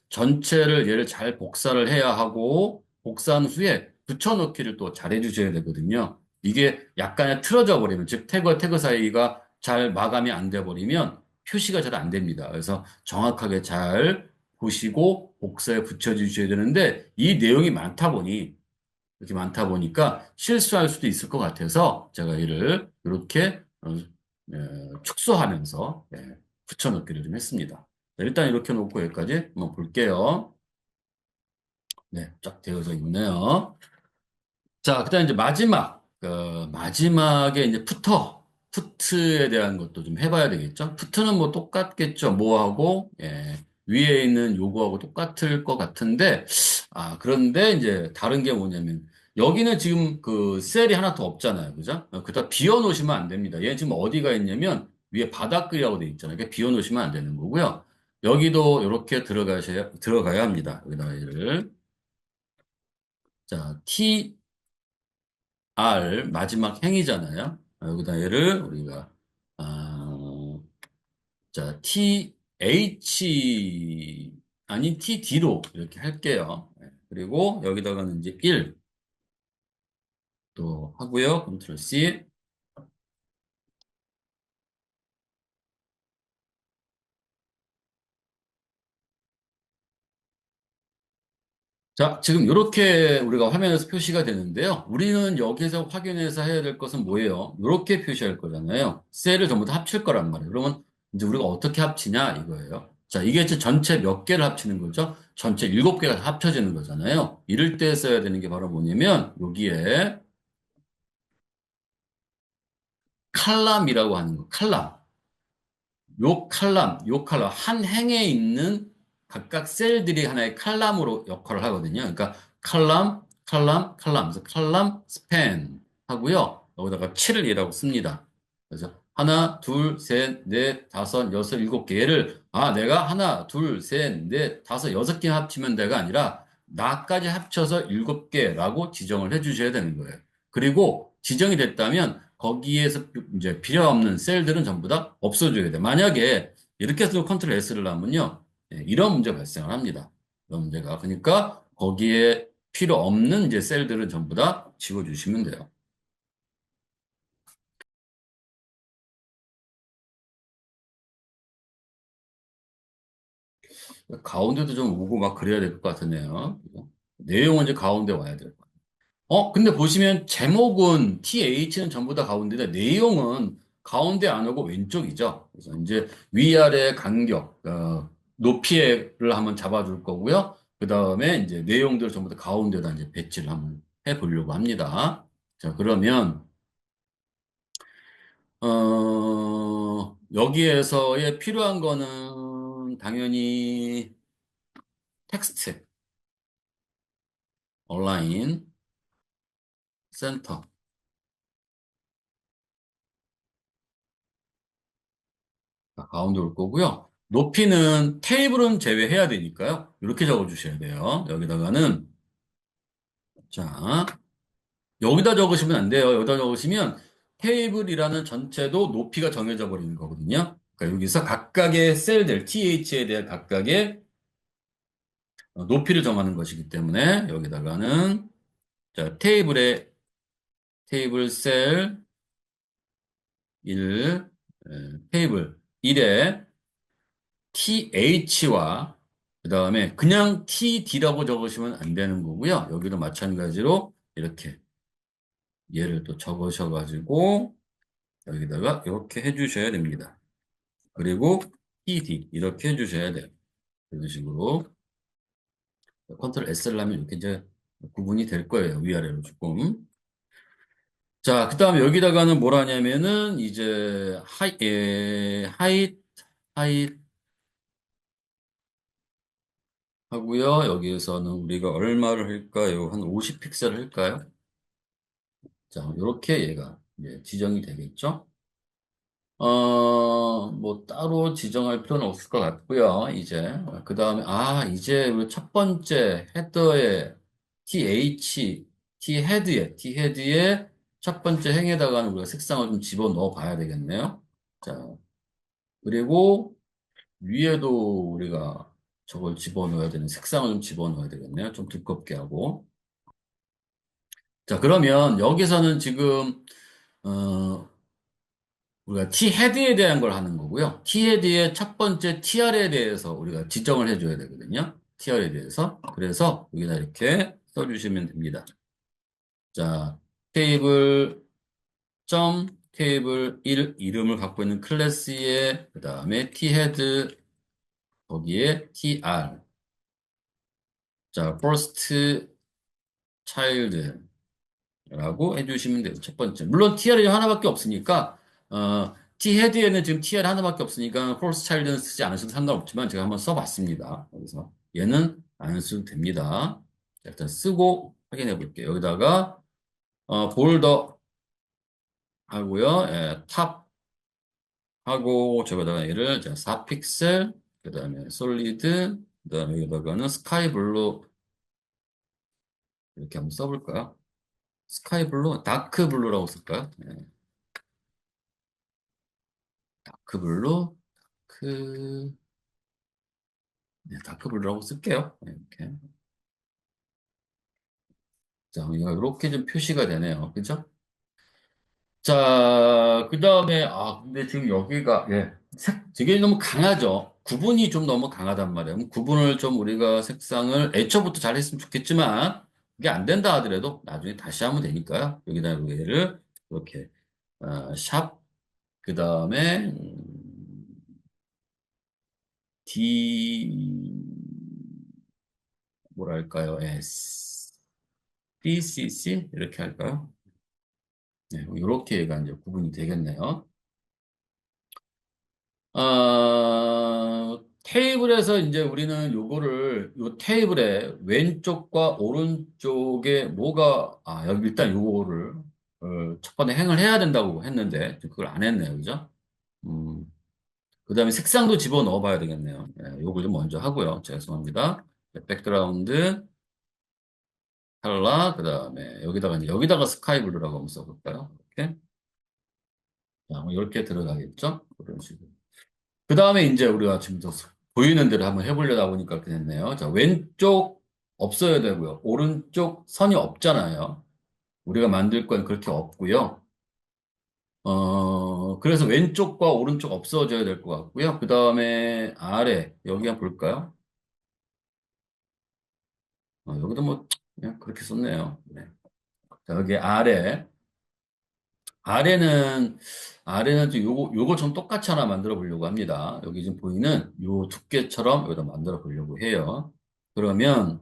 전체를 얘를 잘 복사를 해야 하고, 복사한 후에 붙여넣기를 또 잘 해주셔야 되거든요. 이게 약간의 틀어져 버리면, 즉, 태그와 태그 사이가 잘 마감이 안 돼 버리면 표시가 잘 안 됩니다. 그래서 정확하게 잘 보시고 복사에 붙여주셔야 되는데, 이 내용이 많다 보니, 이렇게 많다 보니까 실수할 수도 있을 것 같아서 제가 이를 이렇게 축소하면서 붙여넣기를 좀 했습니다. 자, 일단 이렇게 놓고 여기까지 한번 볼게요. 네, 쫙 되어서 있네요. 자, 그다음 이제 마지막에 이제 푸트에 대한 것도 좀 해봐야 되겠죠? 푸트는 뭐 똑같겠죠? 뭐하고, 위에 있는 요거하고 똑같을 것 같은데, 그런데 이제 다른 게 뭐냐면, 여기는 지금 그 셀이 하나 더 없잖아요. 그죠? 그다 비워 놓으시면 안 됩니다. 얘 지금 어디가 있냐면, 위에 바닥글이라고 돼 있잖아요. 그러니까 비워 놓으시면 안 되는 거고요. 여기도 이렇게 들어가야 합니다. 여기다가 얘를. 자, 마지막 행이잖아요. 여기다 얘를 우리가 자 아니 TD로 이렇게 할게요. 그리고 여기다가는 이제 1 또 하고요. 컨트롤 C. 자, 지금 이렇게 우리가 화면에서 표시가 되는데요. 우리는 여기서 확인해서 해야 될 것은 뭐예요? 이렇게 표시할 거잖아요. 셀을 전부 다 합칠 거란 말이에요. 그러면 이제 우리가 어떻게 합치냐 이거예요. 자, 이게 이제 전체 몇 개를 합치는 거죠? 전체 7개가 다 합쳐지는 거잖아요. 이럴 때 써야 되는 게 바로 뭐냐면 여기에 칼럼이라고 하는 거. 칼럼. 요 칼럼, 한 행에 있는 각각 셀들이 하나의 칼럼으로 역할을 하거든요. 그러니까 칼럼, 그래서 칼럼 스팬 하고요. 여기다가 7을 얘라고 씁니다. 그래서 하나, 둘, 셋, 넷, 다섯, 여섯, 일곱 개를 내가 하나, 둘, 셋, 넷, 다섯, 여섯 개 합치면 돼가 아니라 나까지 합쳐서 일곱 개라고 지정을 해 주셔야 되는 거예요. 그리고 지정이 됐다면 거기에서 이제 필요 없는 셀들은 전부 다 없어져야 돼. 만약에 이렇게 해서 컨트롤 S를 하면요. 이런 문제가 발생을 합니다. 이런 문제가. 그러니까 거기에 필요 없는 이제 셀들은 전부 다 지워주시면 돼요. 가운데도 좀 오고 막 그래야 될 것 같으네요. 내용은 이제 가운데 와야 될 것 같아요. 근데 보시면 제목은 TH는 전부 다 가운데인데 내용은 가운데 안 오고 왼쪽이죠. 그래서 이제 위아래 간격, 높이를 한번 잡아줄 거고요. 그 다음에 이제 내용들을 전부 다 가운데다 이제 배치를 한번 해보려고 합니다. 자, 그러면, 여기에서의 필요한 거는 당연히 텍스트, 온라인, 센터. 가운데 올 거고요. 높이는 테이블은 제외해야 되니까요. 이렇게 적어주셔야 돼요. 여기다가는 자 여기다 적으시면 안 돼요. 여기다 적으시면 테이블이라는 전체도 높이가 정해져 버리는 거거든요. 그러니까 여기서 각각의 셀들 TH에 대한 각각의 높이를 정하는 것이기 때문에 여기다가는 자 테이블 셀 1, 테이블 1에 TH와 그 다음에 그냥 TD라고 적으시면 안 되는 거고요. 여기도 마찬가지로 이렇게 얘를 또 적으셔가지고 여기다가 이렇게 해주셔야 됩니다. 그리고 TD 이렇게 해주셔야 돼요. 이런 식으로 컨트롤 S를 하면 이렇게 이제 구분이 될 거예요. 위아래로 조금. 자, 그 다음에 여기다가는 뭘 하냐면은 이제 하이 하고요. 여기에서는 우리가 얼마를 할까요? 한 50픽셀 할까요? 자, 이렇게 얘가 이제 지정이 되겠죠? 뭐 따로 지정할 필요는 없을 것 같고요. 이제 그 다음에 이제 우리 첫 번째 헤더에 T 헤드에 첫 번째 행에다가는 우리가 색상을 좀 집어넣어 봐야 되겠네요. 자, 그리고 위에도 우리가 저걸 집어넣어야 되는 색상을 좀 집어넣어야 되겠네요. 좀 두껍게 하고. 자, 그러면 여기서는 지금 어, 우리가 T 헤드에 대한 걸 하는 거고요. T 헤드의 첫 번째 TR에 대해서 우리가 지정을 해줘야 되거든요. TR에 대해서. 그래서 여기다 이렇게 써주시면 됩니다. 자, 테이블 테이블 1 이름을 갖고 있는 클래스에 그 다음에 T 헤드 거기에 TR. 자, first child. 라고 해주시면 돼요. 첫 번째. 물론 TR이 하나밖에 없으니까, T 헤드에는 지금 TR 하나밖에 없으니까, 홀스 차일드는 쓰지 않으셔도 상관없지만, 제가 한번 써봤습니다. 그래서 얘는 안 써도 됩니다. 자, 일단 쓰고 확인해 볼게요. 여기다가, 볼더 하고요. 예, 탑 하고, 저기다가 얘를, 자, 4픽셀, 그 다음에 솔리드, 그 다음에 여기다가는 스카이 블루, 이렇게 한번 써볼까요? 스카이 블루, 다크 블루라고 쓸까요? 예, 다크 블루, 그, 네, 다크블루라고 쓸게요. 네, 이렇게. 자, 이거 이렇게 좀 표시가 되네요. 그죠? 자, 그 다음에, 근데 지금 여기가, 예, 되게 너무 강하죠? 구분이 좀 너무 강하단 말이에요. 구분을 좀 우리가 색상을 애초부터 잘 했으면 좋겠지만, 이게 안 된다 하더라도 나중에 다시 하면 되니까요. 여기다 얘를 이렇게, 샵, 그 다음에, D, 뭐랄까요? BCC? 이렇게 할까요? 네, 이렇게 가 이제 구분이 되겠네요. 테이블에서 이제 우리는 요거를, 요 테이블의 왼쪽과 오른쪽에 뭐가, 여기 일단 요거를, 첫 번에 행을 해야 된다고 했는데, 그걸 안 했네요. 그죠? 음, 그 다음에 색상도 집어 넣어 봐야 되겠네요. 네, 요걸 좀 먼저 하고요. 죄송합니다. 네, 백그라운드, 칼라, 그 다음에 여기다가, 이제 여기다가 스카이 블루라고 한번 써볼까요? 이렇게. 자, 이렇게 들어가겠죠? 그런 식으로. 그 다음에 이제 우리가 지금 더 보이는 대로 한번 해보려다 보니까 그렇게 됐네요. 자, 왼쪽 없어야 되고요. 오른쪽 선이 없잖아요. 우리가 만들 건 그렇게 없고요. 그래서 왼쪽과 오른쪽 없어져야 될 것 같고요. 그 다음에 아래, 여기 한번 볼까요? 여기도 뭐, 그냥 그렇게 썼네요. 네. 자, 여기 아래는, 아래는 좀 요거 좀 똑같이 하나 만들어 보려고 합니다. 여기 지금 보이는 요 두께처럼 여기다 만들어 보려고 해요. 그러면,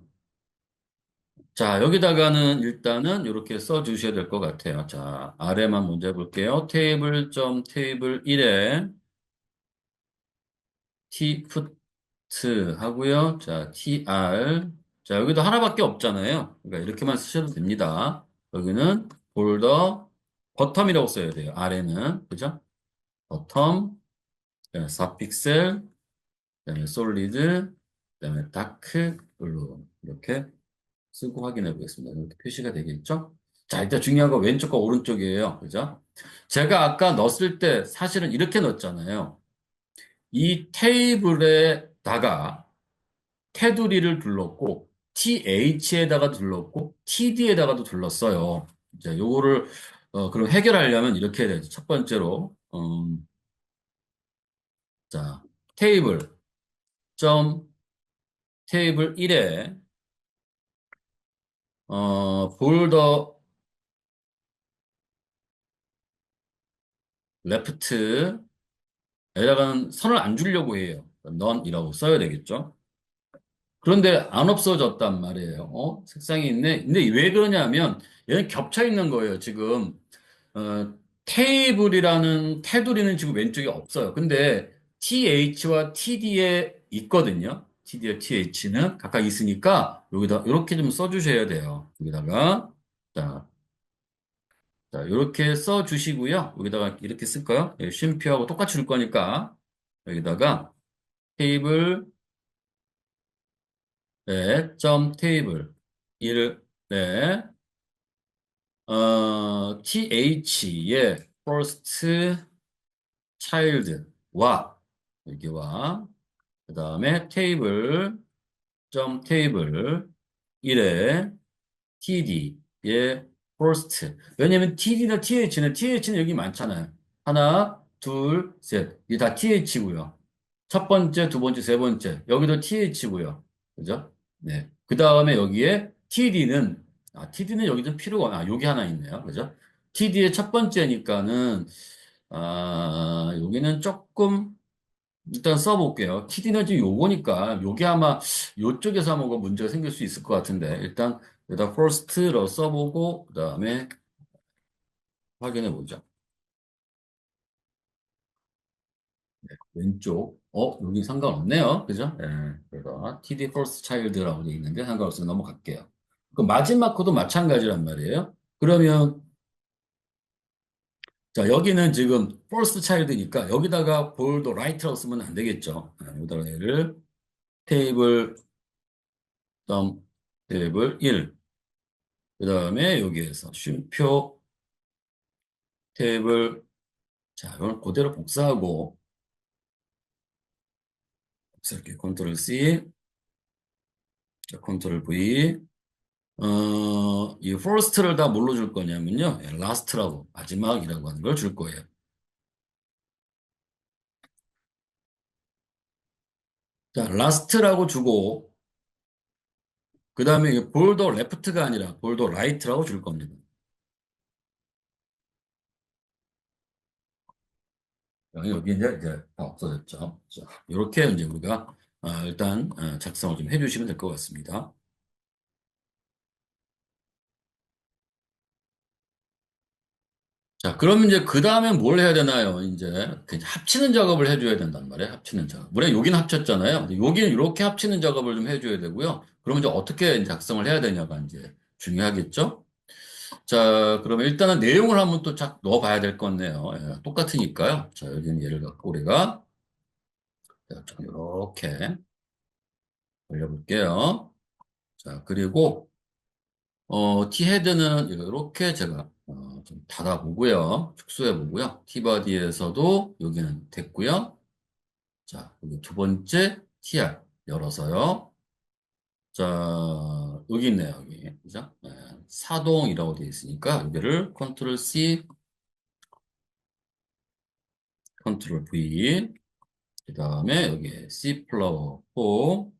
자, 여기다가는 일단은 이렇게 써 주셔야 될 것 같아요. 자, 아래만 먼저 해볼게요. 테이블 1에 t푸트 하고요. 자, tr. 자, 여기도 하나밖에 없잖아요. 그러니까 이렇게만 쓰셔도 됩니다. 여기는 볼더, 버텀이라고 써야 돼요. 아래는. 그죠? 버텀, 4픽셀, 그다음에 솔리드, 그다음에 다크 블루. 이렇게 쓰고 확인해 보겠습니다. 이렇게 표시가 되겠죠? 자, 일단 중요한 건 왼쪽과 오른쪽이에요. 그죠? 제가 아까 넣었을 때 사실은 이렇게 넣었잖아요. 이 테이블에다가 테두리를 둘렀고, TH에다가 둘렀고, TD에다가도 둘렀어요. 이제 요거를, 그럼 해결하려면 이렇게 해야 되죠. 첫 번째로, 자, 테이블, 점, 테이블 1에, 볼더 레프트, 에다가는 선을 안 주려고 해요. none이라고 써야 되겠죠. 그런데 안 없어졌단 말이에요. 색상이 있네. 근데 왜 그러냐면 얘는 겹쳐 있는 거예요. 지금 테이블이라는 테두리는 지금 왼쪽에 없어요. 근데 TH와 TD에 있거든요. TD와 TH는 각각 있으니까 여기다 이렇게 좀 써주셔야 돼요. 여기다가 자, 자 이렇게 써주시고요. 여기다가 이렇게 쓸까요? 쉼표하고 똑같이 줄 거니까 여기다가 테이블 네, 점 테이블 1, 네, th의 first child와 여기와 그 다음에 테이블 점 테이블 1에 td의 first. 왜냐면 td나 th는 여기 많잖아요. 하나, 둘, 셋. 이게 다 th고요. 첫 번째, 두 번째, 세 번째. 여기도 th고요. 그죠? 네. 그 다음에 여기에 td는 여기 좀 필요가, 여기 하나 있네요. 그죠? td의 첫 번째니까는, 여기는 조금, 일단 써볼게요. TD는 지금 요거니까, 요게 아마 요쪽에서 뭐가 문제가 생길 수 있을 것 같은데, 일단 여기다 first로 써보고, 그 다음에 확인해 보죠. 왼쪽, 여기 상관없네요. 그죠? 예, 그래서 TD first child라고 돼 있는데 상관없으면 넘어갈게요. 그 마지막 코도 마찬가지란 말이에요. 그러면, 자, 여기는 지금 first child니까 여기다가 볼도 right라고 쓰면 안 되겠죠. 여기다가 얘를 테이블, 점, 테이블 1. 그 다음에 여기에서 쉼표 테이블, 자, 이걸 그대로 복사하고, 복사할게. 컨트롤 C, 자, 컨트롤 V. 이 first를 다 뭘로 줄 거냐면요. last라고, 마지막이라고 하는 걸 줄 거예요. 자, last라고 주고, 그 다음에 이게 볼더 left가 아니라 볼더 right라고 줄 겁니다. 여기 이제 다 없어졌죠. 자, 이렇게 이제 우리가 일단 작성을 좀 해주시면 될 것 같습니다. 자, 그러면 이제 그 다음에 뭘 해야 되나요? 이제 그 합치는 작업을 해줘야 된단 말이에요. 합치는 작업. 물론 여기는 합쳤잖아요. 근데 여기는 이렇게 합치는 작업을 좀 해줘야 되고요. 그러면 이제 어떻게 이제 작성을 해야 되냐가 이제 중요하겠죠? 자, 그러면 일단은 내용을 한번 또 쫙 넣어봐야 될 건데요. 예, 똑같으니까요. 자, 여기는 예를 갖고 우리가 좀 이렇게 올려볼게요. 자, 그리고 T헤드는 이렇게 제가 좀 닫아보고요. 축소해보고요. T바디에서도 여기는 됐고요. 자, 여기 두 번째 TR 열어서요. 자, 여기 있네요, 여기. 그죠? 네, 사동이라고 되어 있으니까 여기를 컨트롤 C, 컨트롤 V, 그 다음에 여기 C 플러워 4.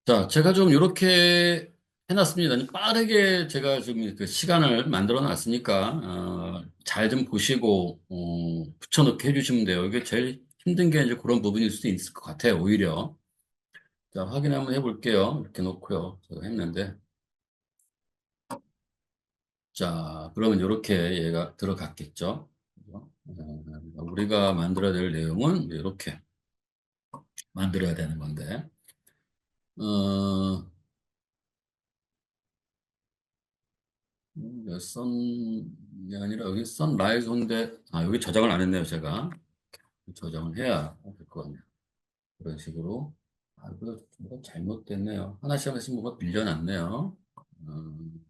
자, 제가 좀 이렇게 해놨습니다. 빠르게 제가 좀 그 시간을 만들어 놨으니까, 잘 좀 보시고, 붙여넣기 해주시면 돼요. 이게 제일 힘든 게 이제 그런 부분일 수도 있을 것 같아요, 오히려. 자, 확인 한번 해볼게요. 이렇게 놓고요. 제가 했는데. 자, 그러면 이렇게 얘가 들어갔겠죠. 그죠? 우리가 만들어야 될 내용은 이렇게 만들어야 되는 건데, 어, 선이 아니라 여기 선라이즈인데 여기 저장을 안 했네요 제가 저장을 해야 될 것 같네요 그런 식으로 이거 뭐가 잘못됐네요 하나씩 하나씩 뭐가 빌려놨네요 음,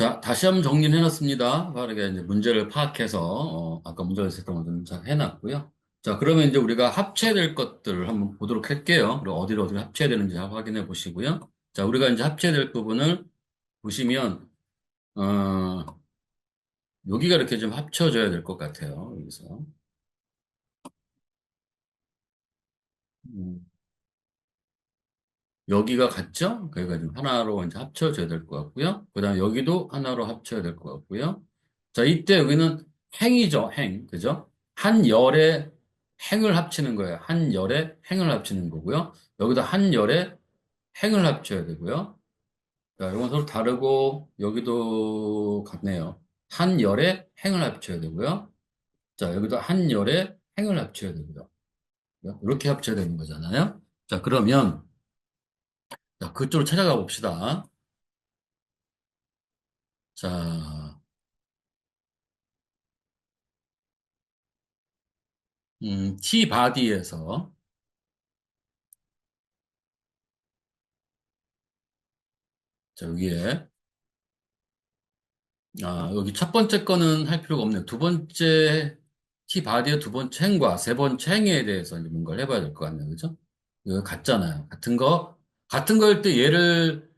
자, 다시 한번 정리를 해놨습니다. 빠르게 이제 문제를 파악해서, 아까 문제가 있었던 것들은 잘 해놨고요. 자, 그러면 이제 우리가 합쳐야 될 것들을 한번 보도록 할게요. 그리고 어디로 어디로 합쳐야 되는지 확인해 보시고요. 자, 우리가 이제 합쳐야 될 부분을 보시면, 어, 여기가 이렇게 좀 합쳐져야 될 것 같아요. 여기서. 음, 여기가 같죠? 그러니까 좀 하나로 이제 합쳐져야 될 것 같고요. 그 다음에 여기도 하나로 합쳐야 될 것 같고요. 자, 이때 여기는 행이죠, 행. 그죠? 한 열에 행을 합치는 거예요. 한 열에 행을 합치는 거고요. 여기도 한 열에 행을 합쳐야 되고요. 자, 이건 서로 다르고, 여기도 같네요. 한 열에 행을 합쳐야 되고요. 자, 여기도 한 열에 행을 합쳐야 되고요. 이렇게 합쳐야 되는 거잖아요. 자, 그러면, 자, 그쪽으로 찾아가 봅시다. 자, T바디에서, 자, 위에, 여기 첫 번째 거는 할 필요가 없네요. 두 번째, T바디의 두 번째 행과 세 번째 행에 대해서 이제 뭔가를 해봐야 될 것 같네요. 그죠? 이거 같잖아요. 같은 거일 때 얘를,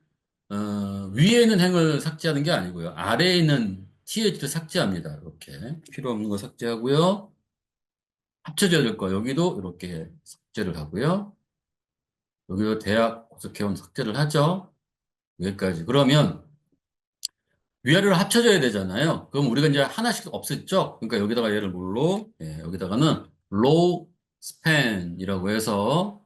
위에 있는 행을 삭제하는 게 아니고요. 아래에 있는 TH를 삭제합니다. 이렇게. 필요 없는 거 삭제하고요. 합쳐져야 될 거, 여기도 이렇게 삭제를 하고요. 여기도 대학 고속회원 삭제를 하죠. 여기까지. 그러면 위아래로 합쳐져야 되잖아요. 그럼 우리가 이제 하나씩 없앴죠? 그러니까 여기다가 얘를 뭘로? 예, 여기다가는 low span이라고 해서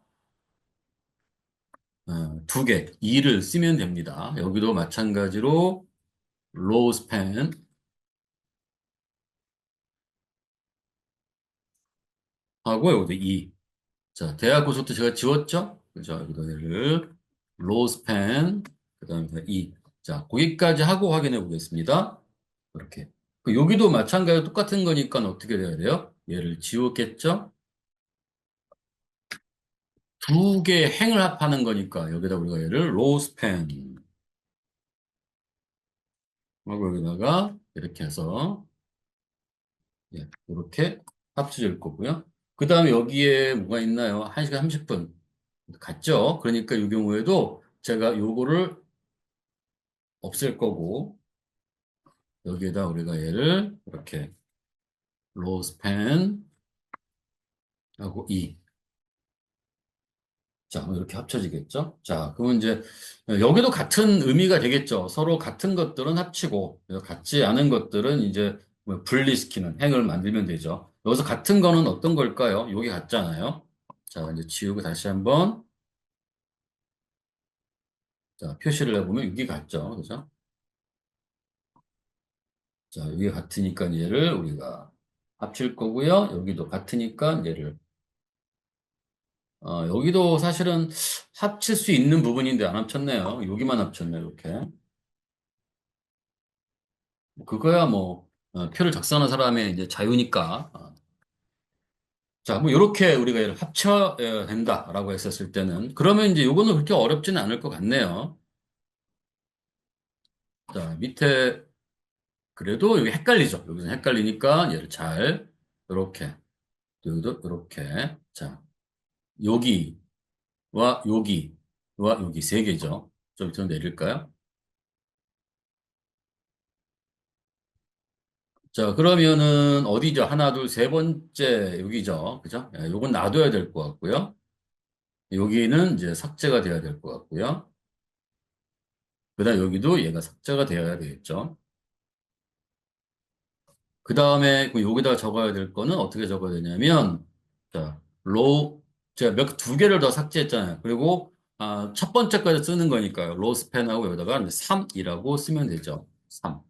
두 개, 2를 쓰면 됩니다. 여기도 마찬가지로 low span 하고 여기도 2. 자, 대학 고속도 제가 지웠죠? 그죠? 여기도 얘를 low span, 그 다음에 2. 자, 거기까지 하고 확인해 보겠습니다. 이렇게. 여기도 마찬가지로 똑같은 거니까 어떻게 돼야 돼요? 얘를 지웠겠죠? 두 개의 행을 합하는 거니까 여기다 우리가 얘를 로스펜 하고 여기다가 이렇게 해서 예, 이렇게 합쳐질 거고요. 그 다음에 여기에 뭐가 있나요? 1시간 30분 같죠? 그러니까 이 경우에도 제가 요거를 없앨 거고 여기에다 우리가 얘를 이렇게 로스펜 하고 2 자, 이렇게 합쳐지겠죠? 자, 그러면 이제 여기도 같은 의미가 되겠죠. 서로 같은 것들은 합치고 같지 않은 것들은 이제 뭐 분리시키는 행을 만들면 되죠. 여기서 같은 거는 어떤 걸까요? 여기 같잖아요. 자, 이제 지우고 다시 한번 자, 표시를 해보면 여기 같죠. 그죠? 자, 여기 같으니까 얘를 우리가 합칠 거고요. 여기도 같으니까 얘를 여기도 사실은 합칠 수 있는 부분인데 안 합쳤네요. 여기만 합쳤네요. 이렇게. 그거야 뭐 표를 작성하는 사람의 이제 자유니까. 자, 뭐 이렇게 우리가 얘를 합쳐야 된다라고 했었을 때는 그러면 이제 요거는 그렇게 어렵지는 않을 것 같네요. 자, 밑에 그래도 여기 헷갈리죠. 여기서 헷갈리니까 얘를 잘 이렇게 여기도 이렇게 자, 여기와 여기와 여기 세 개죠. 좀 밑으로 내릴까요? 자, 그러면은 어디죠? 하나, 둘, 세 번째 여기죠. 그죠? 요건 놔둬야 될 것 같고요. 여기는 이제 삭제가 돼야 될 것 같고요. 그다음 여기도 얘가 삭제가 되어야 되겠죠. 그 다음에 여기다가 적어야 될 거는 어떻게 적어야 되냐면, 자, 제가 두 개를 더 삭제했잖아요. 그리고 첫 번째까지 쓰는 거니까요. 로우 스팬하고 여기다가 이제 3이라고 쓰면 되죠. 3.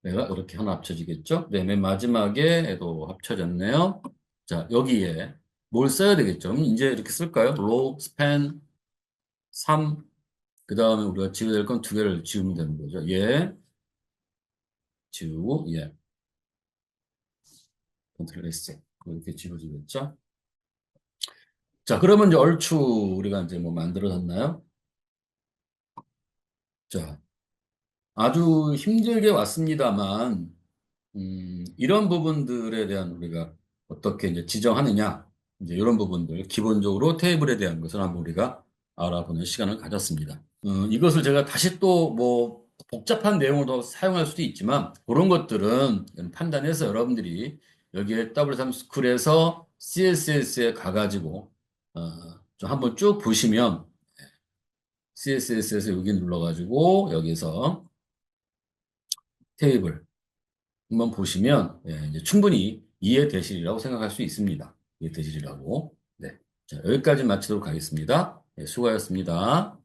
내가 이렇게 하나 합쳐지겠죠? 네, 맨 마지막에도 합쳐졌네요. 자, 여기에 뭘 써야 되겠죠? 이제 이렇게 쓸까요? 로우 스팬 3. 그 다음에 우리가 지워야 될 건 두 개를 지우면 되는 거죠. 얘 지우고 얘 컨트롤 S 이렇게 지워지겠죠? 자, 그러면 이제 얼추 우리가 이제 뭐 만들어졌나요? 자, 아주 힘들게 왔습니다만, 이런 부분들에 대한 우리가 어떻게 이제 지정하느냐, 이제 이런 부분들, 기본적으로 테이블에 대한 것을 한번 우리가 알아보는 시간을 가졌습니다. 이것을 제가 다시 또 뭐 복잡한 내용을 더 사용할 수도 있지만, 그런 것들은 판단해서 여러분들이 여기에 W3 스쿨에서 CSS에 가가지고, 좀 한번 쭉 보시면, CSS에서 여기 눌러가지고, 여기서 테이블, 한번 보시면 예, 이제 충분히 이해되시리라고 생각할 수 있습니다. 이해되시리라고. 네. 자, 여기까지 마치도록 하겠습니다. 예, 수고하셨습니다.